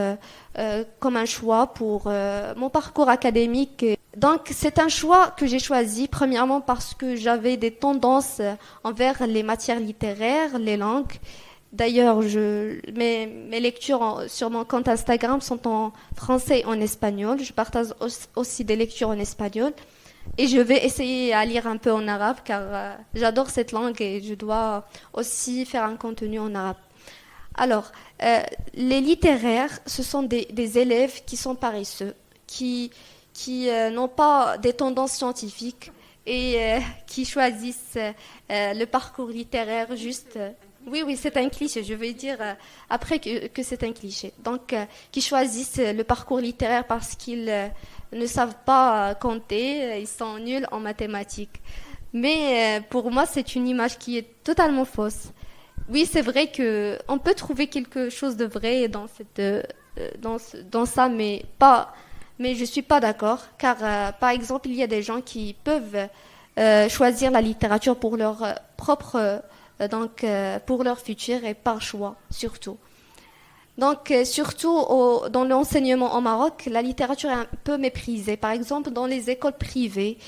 comme un choix pour mon parcours académique. Donc c'est un choix que j'ai choisi premièrement parce que j'avais des tendances envers les matières littéraires, les langues. D'ailleurs, mes lectures sur mon compte Instagram sont en français et en espagnol. Je partage aussi des lectures en espagnol. Et je vais essayer à lire un peu en arabe car j'adore cette langue et je dois aussi faire un contenu en arabe. Alors, les littéraires, ce sont des élèves qui sont paresseux, qui n'ont pas des tendances scientifiques et qui choisissent le parcours littéraire juste... Oui, c'est un cliché. Je vais dire après que c'est un cliché. Donc, qui choisissent le parcours littéraire parce qu'ils ne savent pas compter, ils sont nuls en mathématiques. Mais pour moi, c'est une image qui est totalement fausse. Oui, c'est vrai que on peut trouver quelque chose de vrai dans ça, mais je suis pas d'accord. Car, par exemple, il y a des gens qui peuvent choisir la littérature pour leur propre pour leur futur et par choix, surtout. Donc, surtout dans l'enseignement au Maroc, la littérature est un peu méprisée. Par exemple, dans les écoles privées,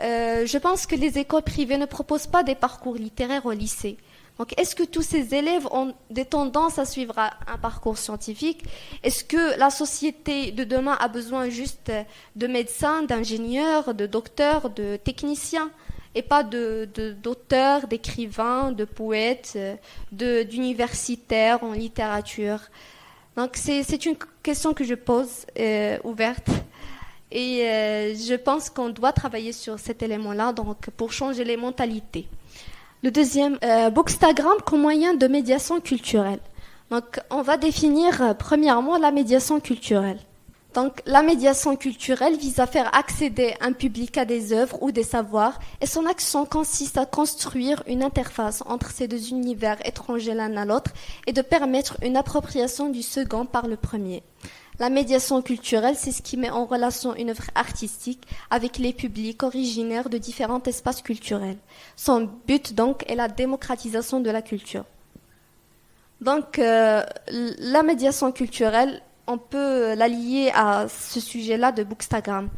je pense que les écoles privées ne proposent pas des parcours littéraires au lycée. Donc, est-ce que tous ces élèves ont des tendances à suivre un parcours scientifique? Est-ce que la société de demain a besoin juste de médecins, d'ingénieurs, de docteurs, de techniciens? Et pas d'auteurs, d'écrivains, de poètes, d'universitaires en littérature. Donc c'est une question que je pose ouverte et je pense qu'on doit travailler sur cet élément-là donc pour changer les mentalités. Le deuxième, Bookstagram comme moyen de médiation culturelle. Donc on va définir premièrement la médiation culturelle. Donc, la médiation culturelle vise à faire accéder un public à des œuvres ou des savoirs, et son action consiste à construire une interface entre ces deux univers étrangers l'un à l'autre et de permettre une appropriation du second par le premier. La médiation culturelle, c'est ce qui met en relation une œuvre artistique avec les publics originaires de différents espaces culturels. Son but, donc, est la démocratisation de la culture. Donc, la médiation culturelle, on peut la lier à ce sujet-là de Bookstagram.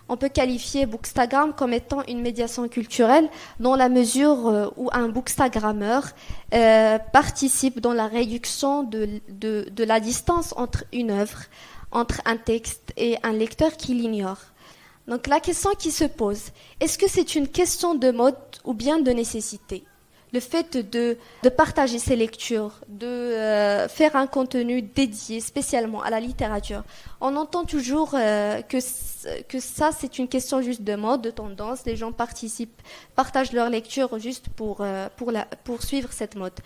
On peut qualifier Bookstagram comme étant une médiation culturelle dans la mesure où un bookstagrammeur participe dans la réduction de la distance entre une œuvre, entre un texte et un lecteur qui l'ignore. Donc la question qui se pose, est-ce que c'est une question de mode ou bien de nécessité ? Le fait de partager ses lectures, de faire un contenu dédié spécialement à la littérature. On entend toujours que ça, c'est une question juste de mode, de tendance. Les gens partagent leurs lectures juste pour suivre cette mode.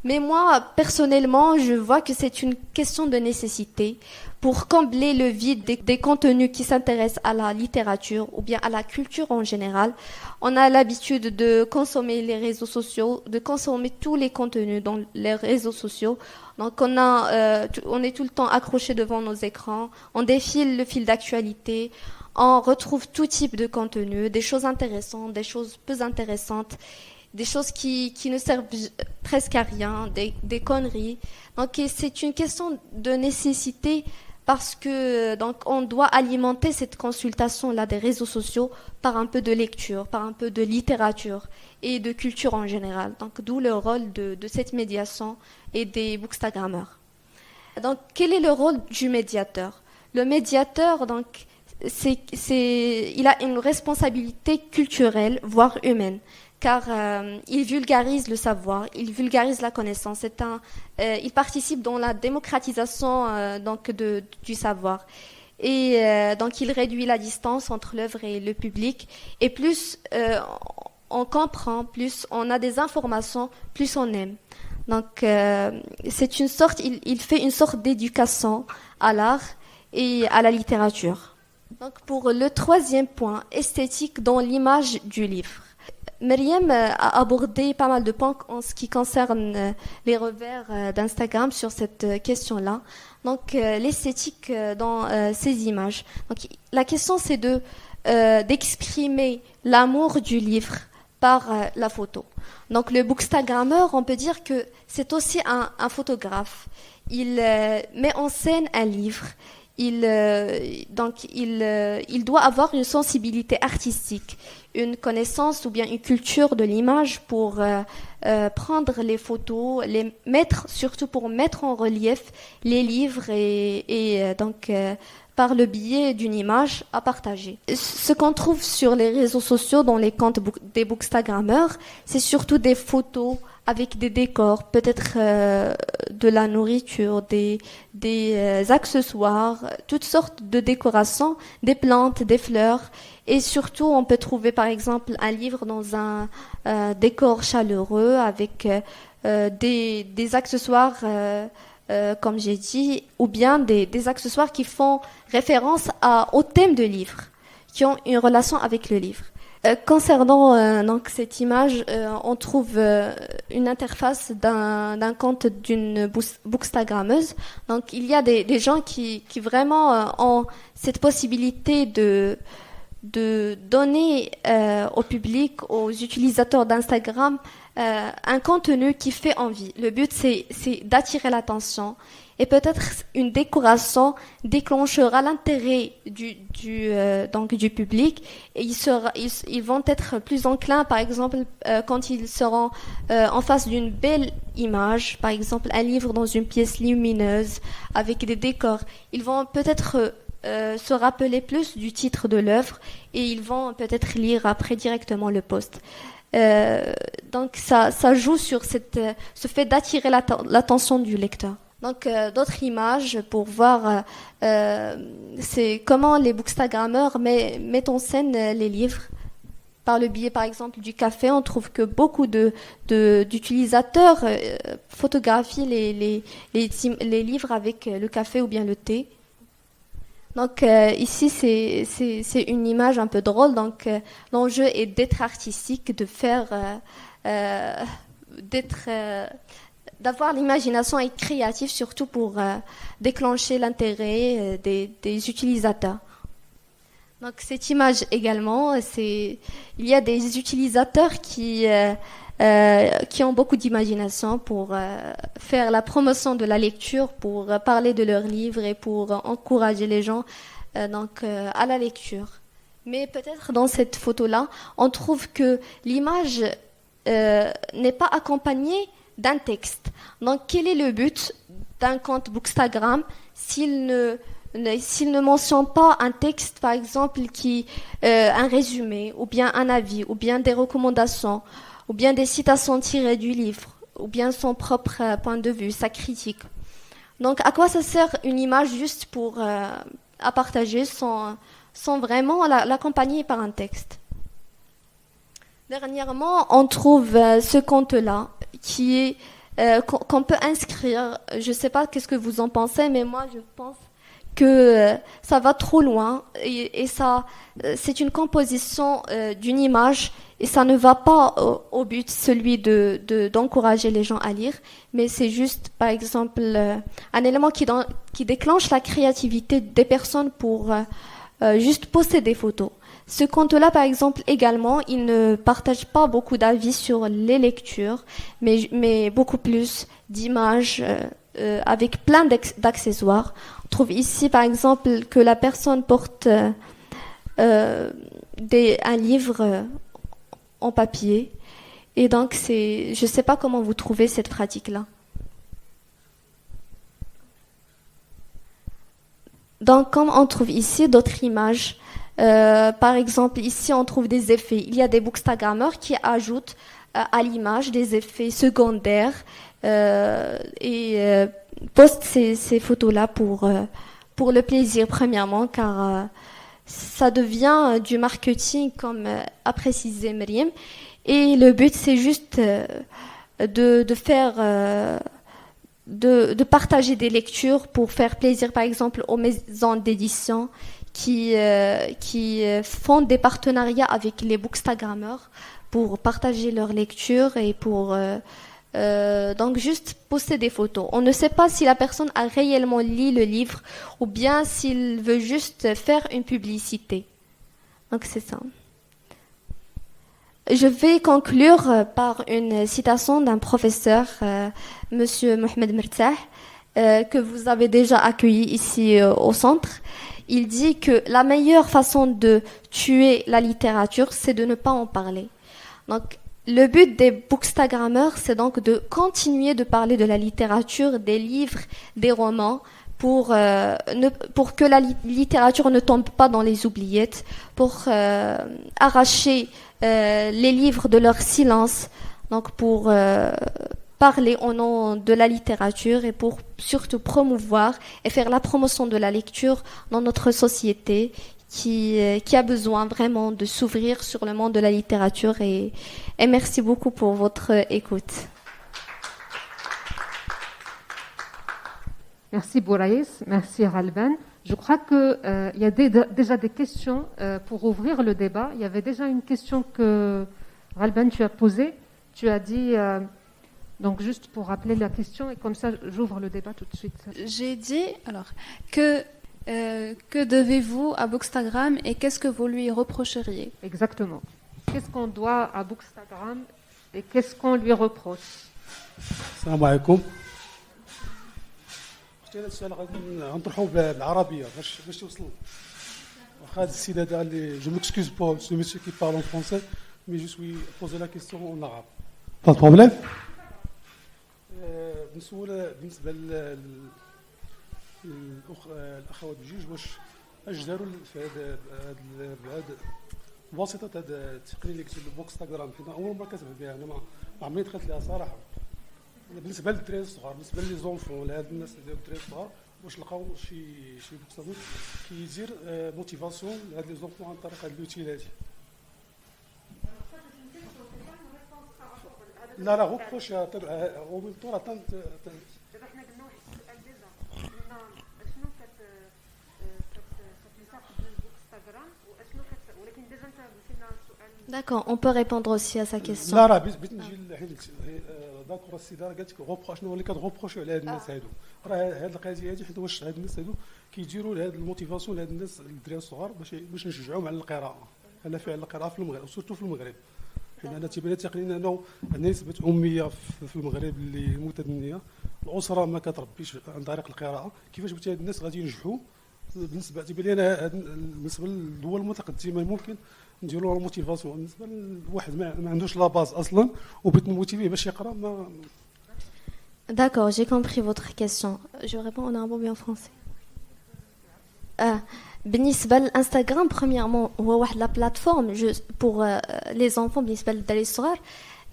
Mais moi, personnellement, je vois que c'est une question de nécessité pour combler le vide des contenus qui s'intéressent à la littérature ou bien à la culture en général. On a l'habitude de consommer les réseaux sociaux, de consommer tous les contenus dans les réseaux sociaux. Donc on est tout le temps accroché devant nos écrans, on défile le fil d'actualité, on retrouve tout type de contenu, des choses intéressantes, des choses peu intéressantes, des choses qui ne servent presque à rien, des conneries. Donc c'est une question de nécessité parce que donc on doit alimenter cette consultation-là des réseaux sociaux par un peu de lecture, par un peu de littérature et de culture en général. Donc d'où le rôle de cette médiation et des bookstagrammeurs. Donc quel est le rôle du médiateur ? Le médiateur, donc, il a une responsabilité culturelle, voire humaine, car il vulgarise le savoir, il vulgarise la connaissance. Il participe dans la démocratisation du savoir. Et donc il réduit la distance entre l'œuvre et le public. Et plus on comprend, plus on a des informations, plus on aime. Donc c'est une sorte, il fait une sorte d'éducation à l'art et à la littérature. Donc pour le troisième point, esthétique dans l'image du livre. Myriam a abordé pas mal de points en ce qui concerne les revers d'Instagram sur cette question-là. Donc l'esthétique dans ces images. Donc la question c'est d'exprimer l'amour du livre par la photo. Donc le bookstagrammeur, on peut dire que c'est aussi un photographe. Il met en scène un livre. Il doit avoir une sensibilité artistique, une connaissance ou bien une culture de l'image pour prendre les photos, surtout pour mettre en relief les livres et par le biais d'une image à partager. Ce qu'on trouve sur les réseaux sociaux, dans les comptes des bookstagrammeurs, c'est surtout des photos avec des décors, peut-être de la nourriture, des accessoires, toutes sortes de décorations, des plantes, des fleurs. Et surtout, on peut trouver par exemple un livre dans un décor chaleureux avec des accessoires, comme j'ai dit, ou bien des accessoires qui font référence au thème du livre, qui ont une relation avec le livre. Concernant donc cette image, on trouve une interface d'un compte d'une bookstagrammeuse. Donc il y a des gens qui vraiment ont cette possibilité de donner au public, aux utilisateurs d'Instagram, un contenu qui fait envie. Le but c'est d'attirer l'attention. Et peut-être une décoration déclenchera l'intérêt du public et ils vont être plus enclins, par exemple, quand ils seront en face d'une belle image, par exemple un livre dans une pièce lumineuse avec des décors. Ils vont peut-être se rappeler plus du titre de l'œuvre et ils vont peut-être lire après directement le post. Donc ça joue sur ce fait d'attirer l'attention du lecteur. Donc d'autres images pour voir c'est comment les bookstagrammeurs mettent en scène les livres. Par le biais par exemple du café, on trouve que beaucoup d'utilisateurs photographient les livres avec le café ou bien le thé. Donc ici, c'est une image un peu drôle. Donc l'enjeu est d'être artistique, de faire, d'avoir l'imagination et être créatif, surtout pour déclencher l'intérêt des utilisateurs. Donc cette image également, il y a des utilisateurs qui ont beaucoup d'imagination pour faire la promotion de la lecture, pour parler de leurs livres et pour encourager les gens à la lecture. Mais peut-être dans cette photo-là, on trouve que l'image n'est pas accompagnée d'un texte. Donc quel est le but d'un compte Bookstagram s'il ne mentionne pas un texte, par exemple, un résumé, ou bien un avis, ou bien des recommandations, ou bien des citations tirées du livre, ou bien son propre point de vue, sa critique. Donc, à quoi ça sert une image juste pour à partager sans vraiment l'accompagner par un texte? Dernièrement, on trouve ce compte-là qu'on peut inscrire. Je ne sais pas qu'est-ce que vous en pensez, mais moi, je pense que ça va trop loin et ça, c'est une composition d'une image et ça ne va pas au but, celui d'encourager les gens à lire, mais c'est juste, par exemple, un élément qui déclenche la créativité des personnes pour juste poster des photos. Ce compte-là, par exemple, également, il ne partage pas beaucoup d'avis sur les lectures, mais beaucoup plus d'images avec plein d'accessoires. On trouve ici, par exemple, que la personne porte un livre en papier. Et donc, je ne sais pas comment vous trouvez cette pratique-là. Donc, comme on trouve ici d'autres images, par exemple, ici, on trouve des effets. Il y a des bookstagrammeurs qui ajoutent à l'image des effets secondaires et postent ces photos-là pour le plaisir, premièrement, car ça devient du marketing, comme a précisé Myriam. Et le but, c'est juste de faire... de partager des lectures pour faire plaisir, par exemple, aux maisons d'édition qui font des partenariats avec les bookstagrammeurs pour partager leurs lectures et pour donc juste poster des photos. On ne sait pas si la personne a réellement lu le livre ou bien s'il veut juste faire une publicité. Donc c'est ça. Je vais conclure par une citation d'un professeur, Monsieur Mohamed Mertah, que vous avez déjà accueilli ici au centre. Il dit que la meilleure façon de tuer la littérature, c'est de ne pas en parler. Donc, le but des bookstagrammeurs, c'est donc de continuer de parler de la littérature, des livres, des romans, pour que la littérature ne tombe pas dans les oubliettes, pour arracher les livres de leur silence, donc pour parler au nom de la littérature et pour surtout promouvoir et faire la promotion de la lecture dans notre société qui a besoin vraiment de s'ouvrir sur le monde de la littérature et merci beaucoup pour votre écoute. Merci Bouraïs, merci Ralban. Je crois qu'il y a déjà des questions pour ouvrir le débat. Il y avait déjà une question que Ralban tu as posée. Tu as dit, donc juste pour rappeler la question et comme ça j'ouvre le débat tout de suite. J'ai dit alors que devez-vous à Bookstagram et qu'est-ce que vous lui reprocheriez? Exactement. Qu'est-ce qu'on doit à Bookstagram et qu'est-ce qu'on lui reproche? السلام عليكم. هذا السؤال غادي نطرحوه بالعربيه باش توصلوا. واخا هذا السيد هذا قال لي جو مكسكوز بور سو مسيو كي بارل ان فرونسي مي جو سوي بوزي لا كيسيون اون عرب. با بروبليم. بالنسبه الاخوات بجوج واش داروا في هذا بواسطه هذا التقنيه اللي كتب البوكستاغرام حنا اول مره كتبع بها انا ما عمري دخلت لها صراحه. بالنسبه للدراري الصغار بالنسبه لي زونفون ولا هاد الناس اللي دايروا الدراري الصغار واش لقاو شي بوكستاغرام كيدير موتيفاسيون لهاد لي زونفون عن طريق هاد لوتيل هادي. لا هو بروش او ميم طور حنا قلنا واحد السؤال ديجا قلنا شنو D'accord, on peut répondre aussi à sa question. لا راه بغيت نجي لحين داكور السيده راه قالت لك غوبخ شنو هو اللي كتغوبخوشو على هاد الناس هادو راه هاد القضيه هادي حيت واش هاد الناس هادو كيديروا لهاد الموتيفاسيون لهاد الناس الدراري الصغار باش نشجعوهم على القراءه على فعل القراءه في المغرب سورتو في المغرب حيت انا تيبان تقريبا انه نسبه اميه في المغرب اللي متدنيه الاسره ما كتربيش عن طريق القراءه كيفاش بغيتي هاد الناس غادي ينجحوا بالنسبه تيبان لي انا بالنسبه للدول المتقدمه ممكن نديروا الموتيفاسيون بالنسبه لواحد ما عندوش لا باز اصلا وبغيت نموتيفيه باش يقرا ما. D'accord, j'ai compris votre question. Je réponds en arabe ou bien en français. بالنسبة للإنستغرام premièrement هو واحد لا بلاتفورم pour les enfants بالنسبة للدراري الصغار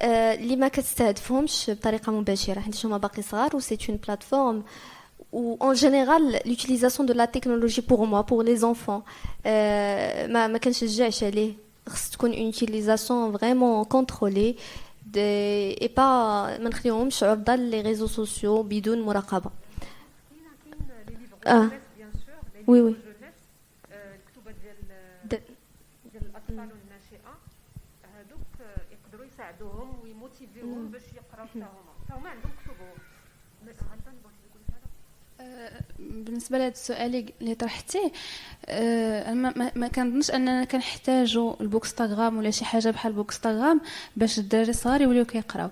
اللي ما كتستهدفهمش بطريقة مباشرة حيت هما باقي صغار و c'est une plateforme où en général l'utilisation de la technologie pour moi pour les enfants ما كنشجعش عليه خص تكون une utilisation vraiment contrôlée et pas ما نخليوهمش عرضة لي ريزو سوسيو بدون مراقبة. وي وي الكتب ديال الاطفال والناشئه هذوك يقدروا يساعدوهم ويموتيفيوهم باش يقراو حتى هما عندهم كتبهم. بالنسبه لهذا السؤال اللي طرحتيه ما كنظنش اننا كنحتاجوا البوكستغرام ولا شي حاجه بحال البوكستغرام باش الدراري الصغار يوليو كيقراو.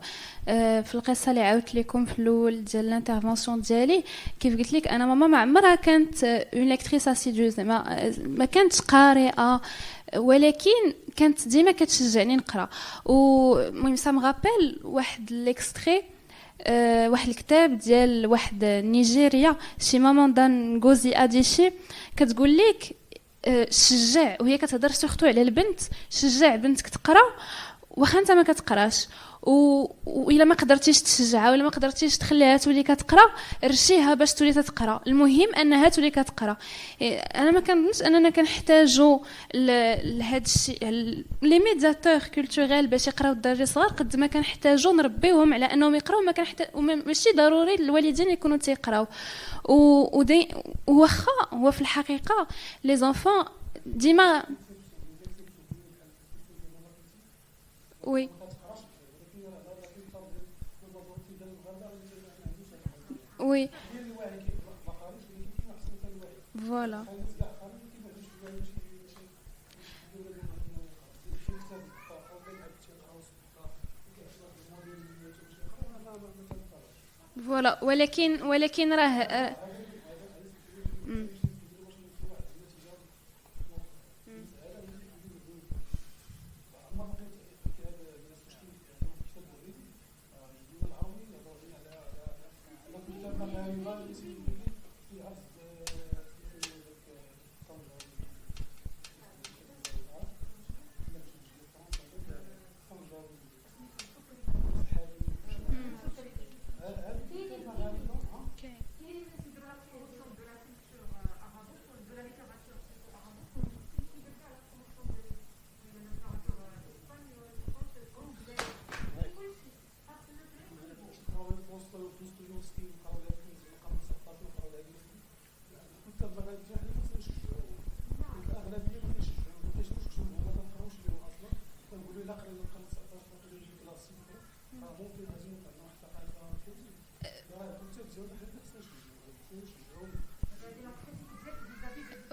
في القصه اللي عاودت لكم في الاول ديال الانترفونسيون ديالي كيف قلت لك انا ماما ما عمرها كانت اون ليكتريس اسيدوز ما كانتش قارئه ولكن كانت ديما كتشجعني نقرا. ومهم سا مغابيل واحد ليكستري واحد الكتاب ديال واحد نيجيريا شي ماما نغوزي اديشي كتقول لك شجع وهي كتهضر سورتو على البنت شجع بنتك تقرا واخا انت ما كتقراش وإلا ما قدرتيش تشجعها ولا ما قدرتيش تخليها تولي كتقرا رشيها باش تولي تقرا. المهم انها تولي كتقرا. انا ما كنظنش اننا كنحتاجوا لهذا الشيء لي ميدياتور كولتوريل باش يقراو الدراري الصغار قد ما كنحتاجوا نربيوهم على انهم يقراو. ما كنحتاج ماشي ضروري الوالدين يكونوا تيقراو واخا هو في الحقيقه لي زونفون ديما وي Oui. Voilà. Voilà. ولكن راه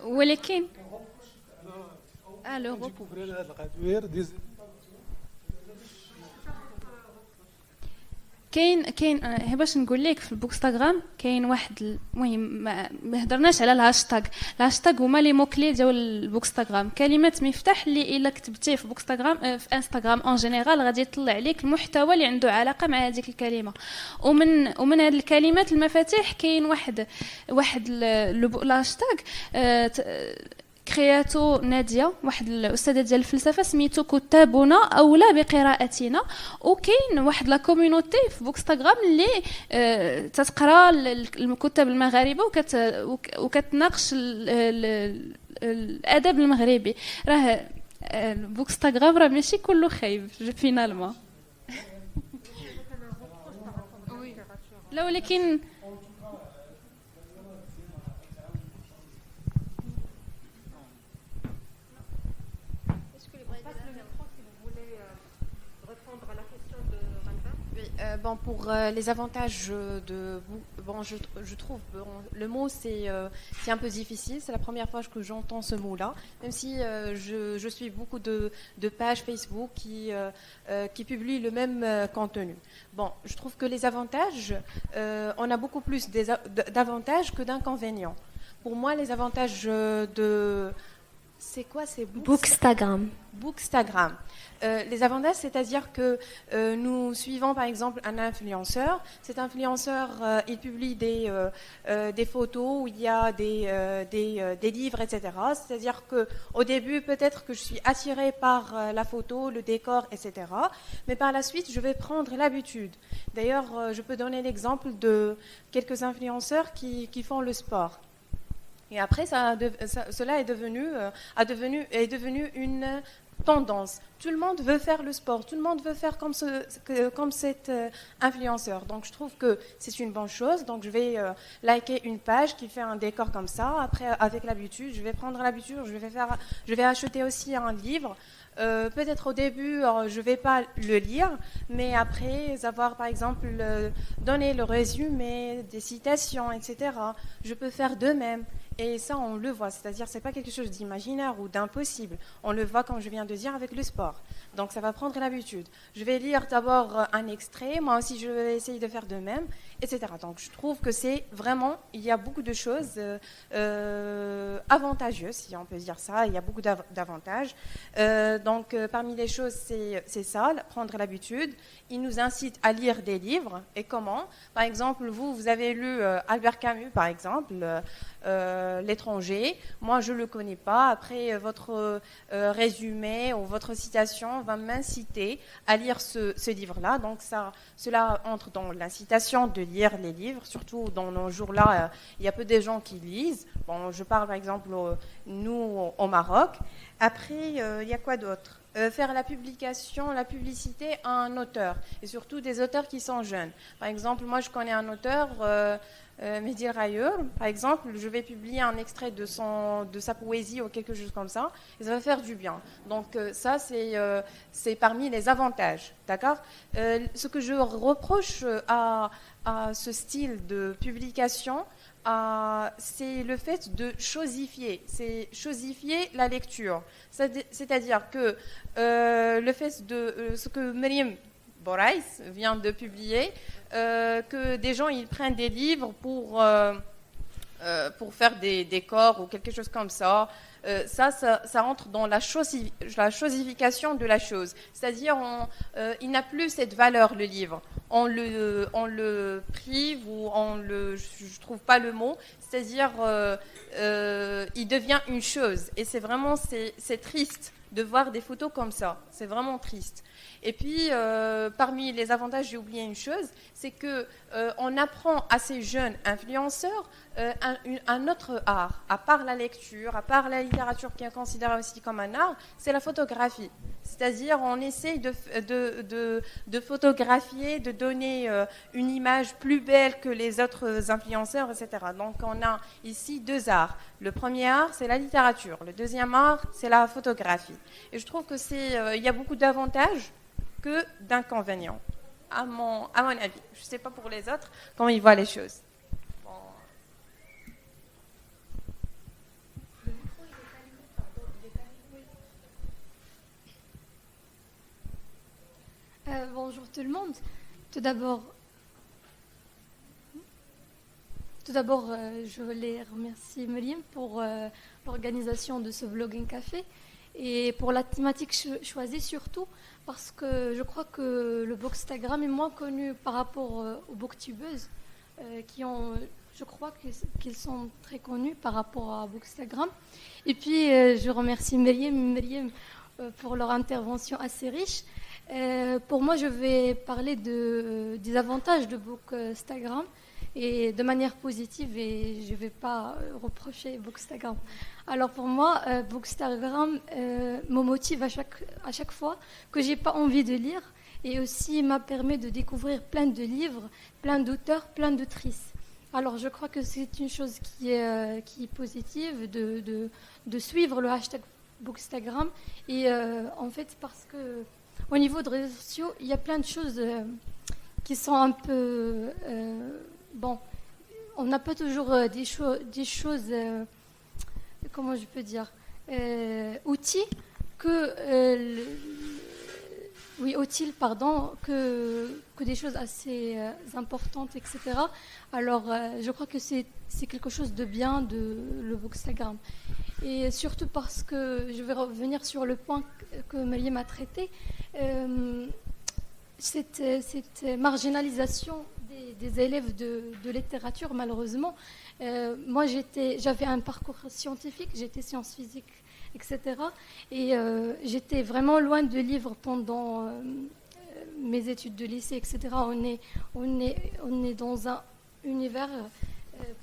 ولكن كاين باش نقول لك في البوكستغرام كاين واحد المهم ما هضرناش على الهاشتاغ هما لي موكلي ديال البوكستغرام كلمات مفتاح اللي الا كتبتيه في بوكستغرام في انستغرام اون جينيرال غادي يطلع لك المحتوى اللي عنده علاقه مع هذيك الكلمه. ومن هذه الكلمات المفاتيح كاين واحد الهاشتاغ كرياتو ناديه واحد الاستاذه ديال الفلسفه سميتو كتابنا اولى بقراءتنا. وكاين واحد لا كوميونيتي في بوكستغرام اللي تتقرا الكتاب المغاربه وكتناقش الادب المغربي. راه بوكستغرام راه ماشي كله خايب فينالمون. لا ولكن Bon, pour les avantages je trouve le mot c'est un peu difficile. C'est la première fois que j'entends ce mot-là, même si je suis beaucoup de pages Facebook qui publient le même contenu. Bon, je trouve que les avantages, on a beaucoup plus d'avantages que d'inconvénients. Pour moi, les avantages c'est quoi, c'est Bookstagram. Bookstagram. Les avantages, c'est-à-dire que nous suivons par exemple un influenceur. Cet influenceur, il publie des photos où il y a des livres, etc. C'est-à-dire qu'au début, peut-être que je suis attirée par la photo, le décor, etc. Mais par la suite, je vais prendre l'habitude. D'ailleurs, je peux donner l'exemple de quelques influenceurs qui font le sport. Et après, cela est devenu une tendance. Tout le monde veut faire le sport, tout le monde veut faire comme cet influenceur. Donc je trouve que c'est une bonne chose. Donc je vais liker une page qui fait un décor comme ça. Après, avec l'habitude, je vais prendre l'habitude, je vais acheter aussi un livre. Peut-être au début, je ne vais pas le lire, mais après avoir, par exemple, donné le résumé, des citations, etc., je peux faire de même. Et ça, on le voit, c'est-à-dire c'est pas quelque chose d'imaginaire ou d'impossible. On le voit, comme je viens de dire, avec le sport. Donc ça va prendre l'habitude. Je vais lire d'abord un extrait, moi aussi je vais essayer de faire de même, etc. Donc je trouve que c'est vraiment, il y a beaucoup de choses avantageuses, si on peut dire ça, il y a beaucoup d'avantages. Donc parmi les choses, c'est ça, prendre l'habitude. Il nous incite à lire des livres. Et comment ? Par exemple, vous avez lu Albert Camus, par exemple, L'étranger. Moi, je ne le connais pas. Après, votre résumé ou votre citation va m'inciter à lire ce livre-là. Donc, cela entre dans l'incitation de lire les livres. Surtout dans nos jours-là, il y a peu de gens qui lisent. Bon, je parle, par exemple, nous, au Maroc. Après, il y a quoi d'autre ? Faire la publicité à un auteur, et surtout des auteurs qui sont jeunes. Par exemple, moi je connais un auteur, Mehdi Rayour, par exemple, je vais publier un extrait de sa poésie ou quelque chose comme ça, et ça va faire du bien. Donc ça, c'est parmi les avantages, d'accord ? Ce que je reproche à ce style de publication, c'est le fait de chosifier. C'est chosifier la lecture. C'est-à-dire que le fait de ce que Myriam Boraïs vient de publier, que des gens ils prennent des livres pour faire des décors ou quelque chose comme ça. Ça entre dans la chosification de la chose. C'est-à-dire, il n'a plus cette valeur, le livre. On le prive ou je trouve pas le mot. C'est-à-dire, il devient une chose. Et c'est vraiment, c'est triste de voir des photos comme ça. C'est vraiment triste. Et puis, parmi les avantages, j'ai oublié une chose, c'est que on apprend à ces jeunes influenceurs un autre art, à part la lecture, à part la littérature qui est considérée aussi comme un art, c'est la photographie. C'est-à-dire, on essaye de photographier, de donner une image plus belle que les autres influenceurs, etc. Donc, on a ici deux arts. Le premier art, c'est la littérature. Le deuxième art, c'est la photographie. Et je trouve que il y a beaucoup d'avantages que d'inconvénients, à mon avis. Je ne sais pas pour les autres comment ils voient les choses. Bonjour tout le monde. Tout d'abord, je voulais remercier Myriam pour l'organisation de ce Blogging Café et pour la thématique choisie surtout parce que je crois que le Bookstagram est moins connu par rapport aux booktubeuses je crois qu'ils sont très connus par rapport à Bookstagram. Et puis, je remercie Myriam pour leur intervention assez riche. Pour moi, je vais parler des avantages de Bookstagram et de manière positive et je ne vais pas reprocher Bookstagram. Alors pour moi, Bookstagram me motive à chaque fois que je n'ai pas envie de lire et aussi m'a permis de découvrir plein de livres, plein d'auteurs, plein d'autrices. Alors je crois que c'est une chose qui est positive de suivre le hashtag Bookstagram et en fait parce que au niveau de réseaux sociaux, il y a plein de choses qui sont un peu... bon, on n'a pas toujours des choses, comment je peux dire, outils utiles, pardon, que des choses assez importantes, etc. Alors, je crois que c'est quelque chose de bien, le Bookstagram. Et surtout parce que, je vais revenir sur le point que Mariam a traité, cette marginalisation des élèves de littérature, malheureusement. Moi, j'avais un parcours scientifique, j'étais sciences physiques, etc. Et j'étais vraiment loin de livres pendant mes études de lycée, etc. On est dans un univers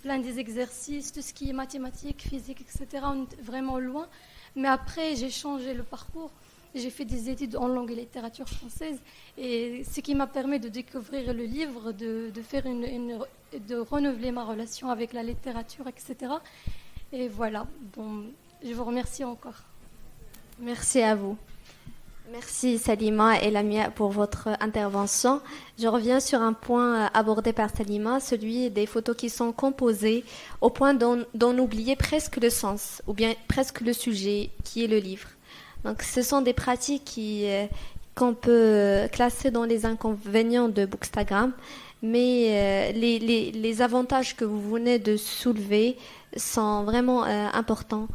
plein des exercices, tout ce qui est mathématiques, physique, etc. On est vraiment loin. Mais après, j'ai changé le parcours. J'ai fait des études en langue et littérature française, et ce qui m'a permis de découvrir le livre, de renouveler ma relation avec la littérature, etc. Et voilà. Bon, je vous remercie encore. Merci à vous. Merci Salima et Lamia pour votre intervention. Je reviens sur un point abordé par Salima, celui des photos qui sont composées au point d'en oublier presque le sens, ou bien presque le sujet qui est le livre. Donc, ce sont des pratiques qu'on peut classer dans les inconvénients de Bookstagram, mais les avantages que vous venez de soulever sont vraiment importants.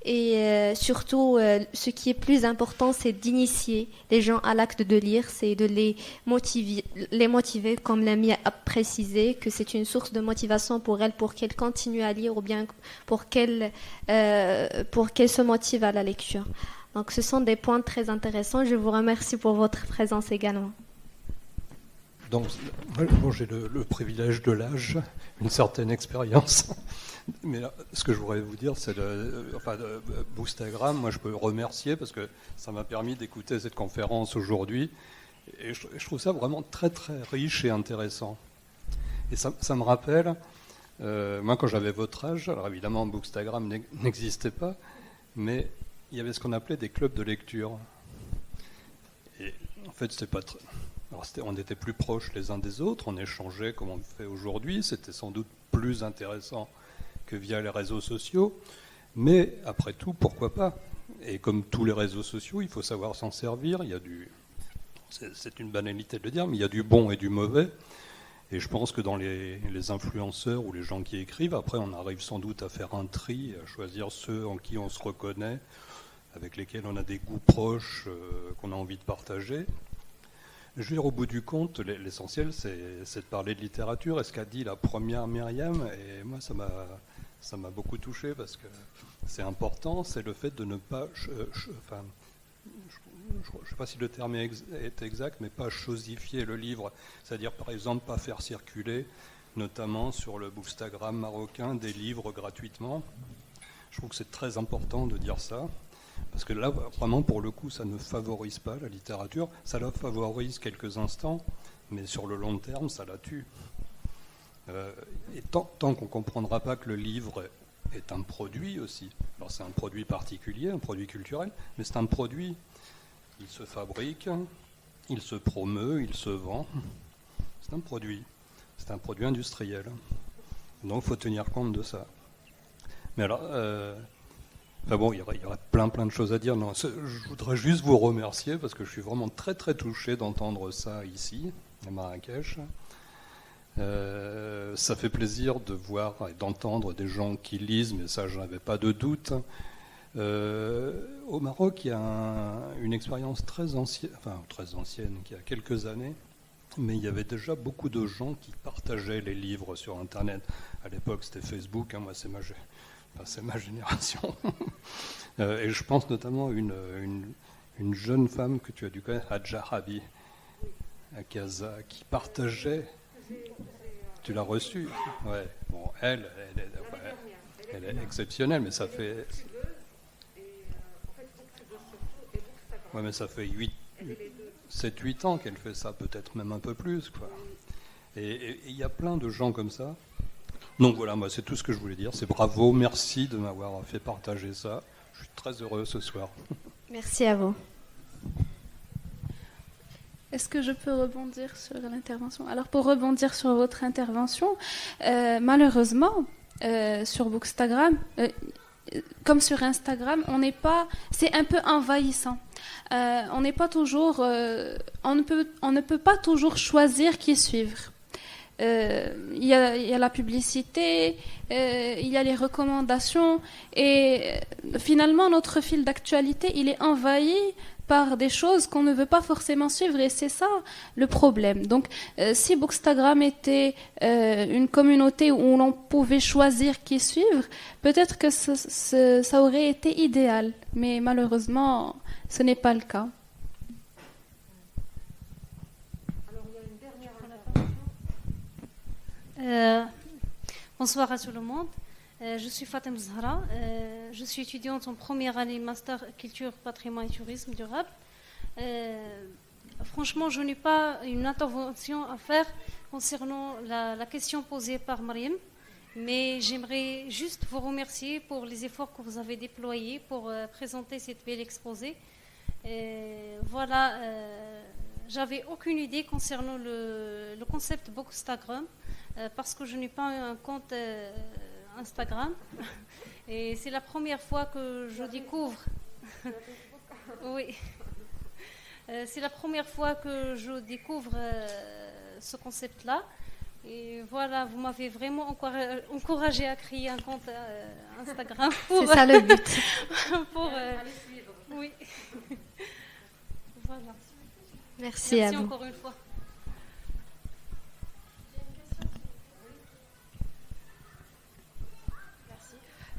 Et surtout, ce qui est plus important, c'est d'initier les gens à l'acte de lire, c'est de les motiver, comme l'ami a précisé, que c'est une source de motivation pour elles, pour qu'elles continuent à lire, ou bien pour qu'elles se motivent à la lecture. Donc, ce sont des points très intéressants. Je vous remercie pour votre présence également. Donc, moi, j'ai le privilège de l'âge, une certaine expérience. Mais là, ce que je voudrais vous dire, c'est Bookstagram, moi je peux remercier parce que ça m'a permis d'écouter cette conférence aujourd'hui. Et je trouve ça vraiment très très riche et intéressant. Et ça me rappelle, moi quand j'avais votre âge, alors évidemment Bookstagram n'existait pas, mais il y avait ce qu'on appelait des clubs de lecture. Et en fait, c'était pas très... Alors, on était plus proches les uns des autres, on échangeait comme on le fait aujourd'hui, c'était sans doute plus intéressant que via les réseaux sociaux, mais après tout, pourquoi pas? Et comme tous les réseaux sociaux, il faut savoir s'en servir. Il y a c'est une banalité de le dire, mais il y a du bon et du mauvais. Et je pense que dans les influenceurs ou les gens qui écrivent, après on arrive sans doute à faire un tri, à choisir ceux en qui on se reconnaît, avec lesquels on a des goûts proches, qu'on a envie de partager. Je veux dire, au bout du compte, l'essentiel, c'est de parler de littérature. Et ce qu'a dit la première Myriam, et moi ça m'a beaucoup touché parce que c'est important, c'est le fait de ne pas, je ne sais pas si le terme est exact, mais pas chosifier le livre. C'est-à-dire, par exemple, pas faire circuler, notamment sur le Bookstagram marocain, des livres gratuitement. Je trouve que c'est très important de dire ça. Parce que là, vraiment, pour le coup, ça ne favorise pas la littérature. Ça la favorise quelques instants, mais sur le long terme, ça la tue. Et tant qu'on ne comprendra pas que le livre est un produit aussi, alors c'est un produit particulier, un produit culturel, mais c'est un produit, il se fabrique, il se promeut, il se vend, c'est un produit industriel. Donc il faut tenir compte de ça. Mais alors, il y aurait plein de choses à dire. Non, je voudrais juste vous remercier parce que je suis vraiment très très touché d'entendre ça ici, à Marrakech. Ça fait plaisir de voir et d'entendre des gens qui lisent, mais ça, je n'avais pas de doute. Au Maroc, il y a une expérience très ancienne, qui a quelques années, mais il y avait déjà beaucoup de gens qui partageaient les livres sur Internet. À l'époque, c'était Facebook, moi, c'est ma génération. Et je pense notamment à une jeune femme que tu as dû connaître, Hadja Rabi, à Casa, qui partageait... Tu l'as reçue? Ouais. Bon, elle est exceptionnelle, mais ça fait... Ouais, mais ça fait 7-8 ans qu'elle fait ça, peut-être même un peu plus, quoi. Et il y a plein de gens comme ça. Donc voilà, moi, c'est tout ce que je voulais dire. C'est bravo, merci de m'avoir fait partager ça. Je suis très heureux ce soir. Merci à vous. Est-ce que je peux rebondir sur l'intervention? Alors, pour rebondir sur votre intervention, malheureusement, sur Bookstagram, comme sur Instagram, c'est un peu envahissant. On n'est pas toujours, on ne peut pas toujours choisir qui suivre. Il y a la publicité, il y a les recommandations, et finalement notre fil d'actualité il est envahi par des choses qu'on ne veut pas forcément suivre, et c'est ça le problème. Donc si Bookstagram était une communauté où l'on pouvait choisir qui suivre, peut-être que ça aurait été idéal, mais malheureusement ce n'est pas le cas. Bonsoir à tout le monde. Je suis Fatem Zahra. Je suis étudiante en première année Master Culture, Patrimoine et Tourisme durable. Franchement, je n'ai pas une intervention à faire concernant la question posée par Mariam, mais j'aimerais juste vous remercier pour les efforts que vous avez déployés pour présenter cette belle exposé. Voilà, j'avais aucune idée concernant le concept Bookstagram. Parce que je n'ai pas un compte Instagram et c'est la première fois que je découvre. Oui, c'est la première fois que je découvre ce concept-là. Et voilà, vous m'avez vraiment encouragé à créer un compte Instagram. C'est ça le but. Oui. Voilà. Merci à vous. Encore une fois.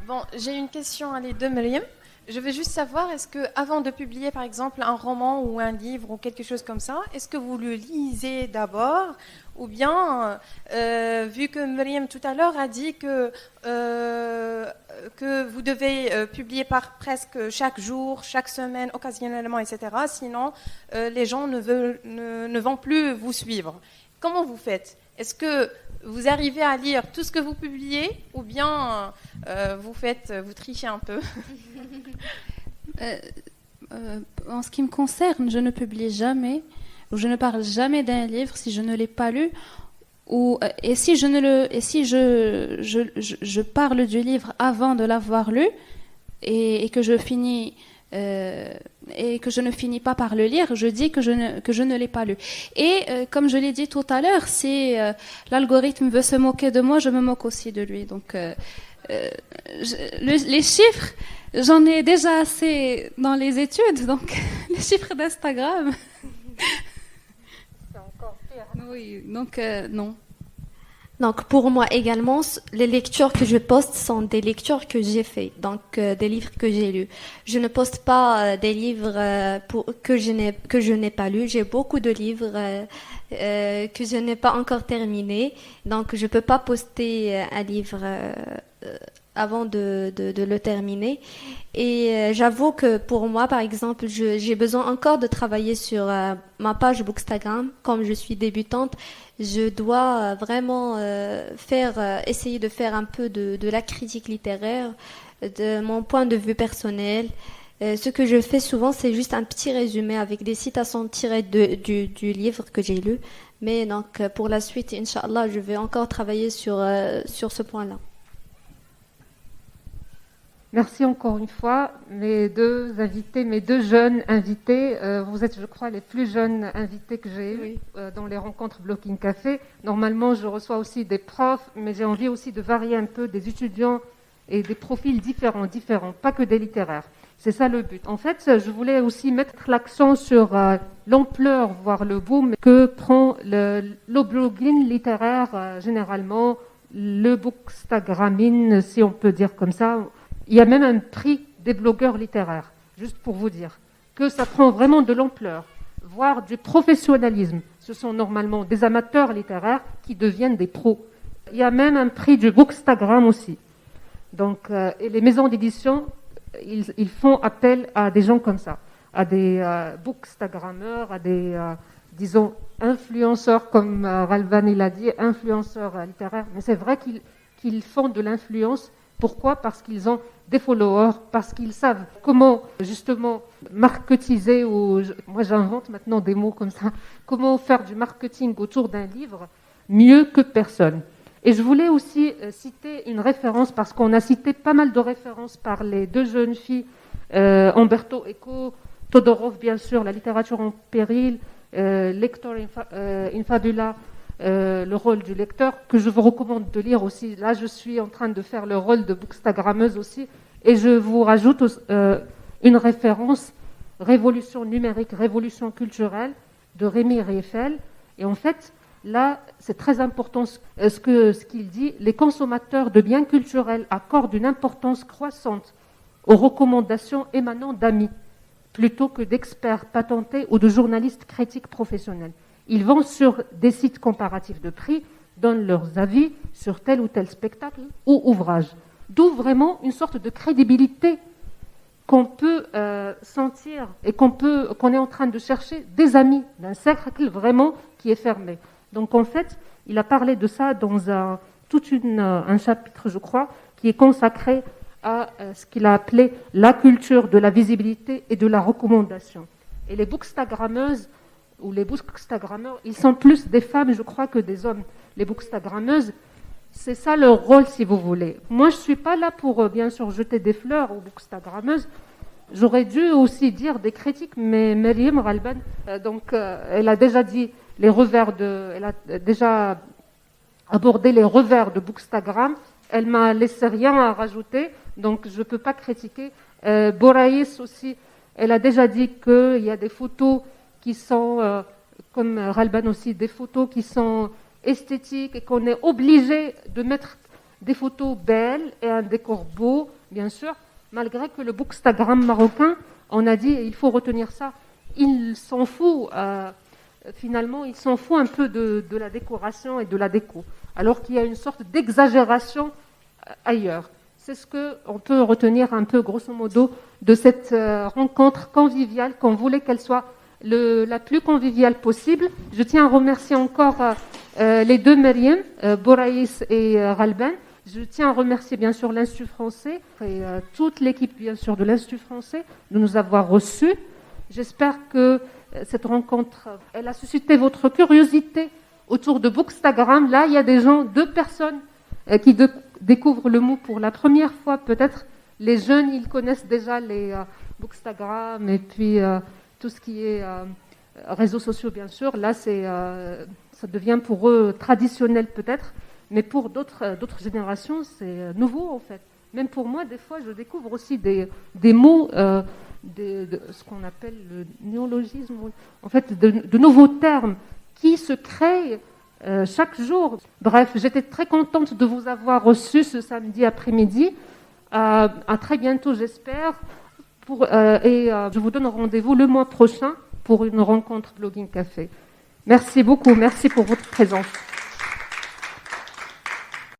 Bon, j'ai une question à les deux, Myriam. Je veux juste savoir, est-ce que avant de publier, par exemple, un roman ou un livre ou quelque chose comme ça, est-ce que vous le lisez d'abord, ou bien, vu que Myriam tout à l'heure a dit que vous devez publier par presque chaque jour, chaque semaine, occasionnellement, etc. Sinon, les gens ne vont plus vous suivre. Comment vous faites? Est-ce que vous arrivez à lire tout ce que vous publiez, ou bien vous trichez un peu? En ce qui me concerne, je ne publie jamais, ou je ne parle jamais d'un livre si je ne l'ai pas lu, et si je parle du livre avant de l'avoir lu, et que je finis et que je ne finis pas par le lire, je dis que je ne l'ai pas lu. Et comme je l'ai dit tout à l'heure, si l'algorithme veut se moquer de moi, je me moque aussi de lui. Donc les chiffres, j'en ai déjà assez dans les études, donc les chiffres d'Instagram. C'est encore pire. Oui, donc non. Donc pour moi également, les lectures que je poste sont des lectures que j'ai faites, donc des livres que j'ai lus. Je ne poste pas des livres que je n'ai pas lus. J'ai beaucoup de livres que je n'ai pas encore terminés, donc je peux pas poster un livre avant de le terminer. Et j'avoue que pour moi, par exemple, j'ai besoin encore de travailler sur ma page Bookstagram. Comme je suis débutante, je dois vraiment essayer de faire un peu de la critique littéraire, de mon point de vue personnel. Ce que je fais souvent, c'est juste un petit résumé avec des citations tirées du livre que j'ai lu. Mais donc, pour la suite, Inch'Allah, je vais encore travailler sur ce point-là. Merci encore une fois, mes deux jeunes invités. Vous êtes, je crois, les plus jeunes invités que j'ai eus dans les rencontres Blocking Café. Normalement, je reçois aussi des profs, mais j'ai envie aussi de varier un peu des étudiants et des profils différents, pas que des littéraires. C'est ça le but. En fait, je voulais aussi mettre l'accent sur l'ampleur, voire le boom que prend le blogging littéraire généralement, le bookstagramming, si on peut dire comme ça. Il y a même un prix des blogueurs littéraires, juste pour vous dire, que ça prend vraiment de l'ampleur, voire du professionnalisme. Ce sont normalement des amateurs littéraires qui deviennent des pros. Il y a même un prix du Bookstagram aussi. Donc, et les maisons d'édition, ils font appel à des gens comme ça, à des bookstagrammeurs, à des, disons, influenceurs, comme Ralvan il a dit, influenceurs littéraires. Mais c'est vrai qu'ils font de l'influence Pourquoi ? Parce qu'ils ont des followers, parce qu'ils savent comment justement marketiser, ou moi j'invente maintenant des mots comme ça, comment faire du marketing autour d'un livre mieux que personne. Et je voulais aussi citer une référence, parce qu'on a cité pas mal de références par les deux jeunes filles, Umberto Eco, Todorov bien sûr, La littérature en péril, Lector in Fabula, le rôle du lecteur, que je vous recommande de lire aussi. Là, je suis en train de faire le rôle de bookstagrammeuse aussi, et je vous rajoute une référence, Révolution numérique, révolution culturelle, de Rémi Rieffel. Et en fait, là, c'est très important ce qu'il dit. Les consommateurs de biens culturels accordent une importance croissante aux recommandations émanant d'amis, plutôt que d'experts patentés ou de journalistes critiques professionnels. Ils vont sur des sites comparatifs de prix, donnent leurs avis sur tel ou tel spectacle ou ouvrage. D'où vraiment une sorte de crédibilité qu'on peut sentir et qu'on est en train de chercher des amis, d'un cercle vraiment qui est fermé. Donc en fait, il a parlé de ça dans un chapitre, je crois, qui est consacré à ce qu'il a appelé la culture de la visibilité et de la recommandation. Et les bookstagrammeuses ou les bookstagrammeurs, ils sont plus des femmes, je crois, que des hommes. Les bookstagrammeuses, c'est ça leur rôle, si vous voulez. Moi, je ne suis pas là pour, bien sûr, jeter des fleurs aux bookstagrammeuses. J'aurais dû aussi dire des critiques, mais Maryam Ghalban, elle a déjà dit elle a déjà abordé les revers de Bookstagram. Elle m'a laissé rien à rajouter, donc je ne peux pas critiquer. Boraïs aussi, elle a déjà dit qu'il y a des photos qui sont, comme Ghalban aussi, des photos qui sont esthétiques et qu'on est obligé de mettre des photos belles et un décor beau, bien sûr, malgré que le Bookstagram marocain, on a dit il faut retenir ça. Il s'en fout, finalement, il s'en fout un peu de la décoration et de la déco, alors qu'il y a une sorte d'exagération ailleurs. C'est ce qu'on peut retenir un peu, grosso modo, de cette rencontre conviviale, qu'on voulait qu'elle soit la plus conviviale possible. Je tiens à remercier encore les deux Maryam, Boraïs et Ghalban. Je tiens à remercier bien sûr l'Institut français et toute l'équipe bien sûr de l'Institut français de nous avoir reçus. J'espère que cette rencontre, elle a suscité votre curiosité autour de Bookstagram. Là, il y a deux personnes qui découvrent le mot pour la première fois. Peut-être les jeunes, ils connaissent déjà les Bookstagram et puis tout ce qui est réseaux sociaux, bien sûr. Là, ça devient pour eux traditionnel peut-être, mais pour d'autres générations, c'est nouveau en fait. Même pour moi, des fois, je découvre aussi des mots, de ce qu'on appelle le néologisme, en fait, de nouveaux termes qui se créent chaque jour. Bref, j'étais très contente de vous avoir reçu ce samedi après-midi. À très bientôt, j'espère. Je vous donne rendez-vous le mois prochain pour une rencontre Blogging Café. Merci beaucoup, merci pour votre présence.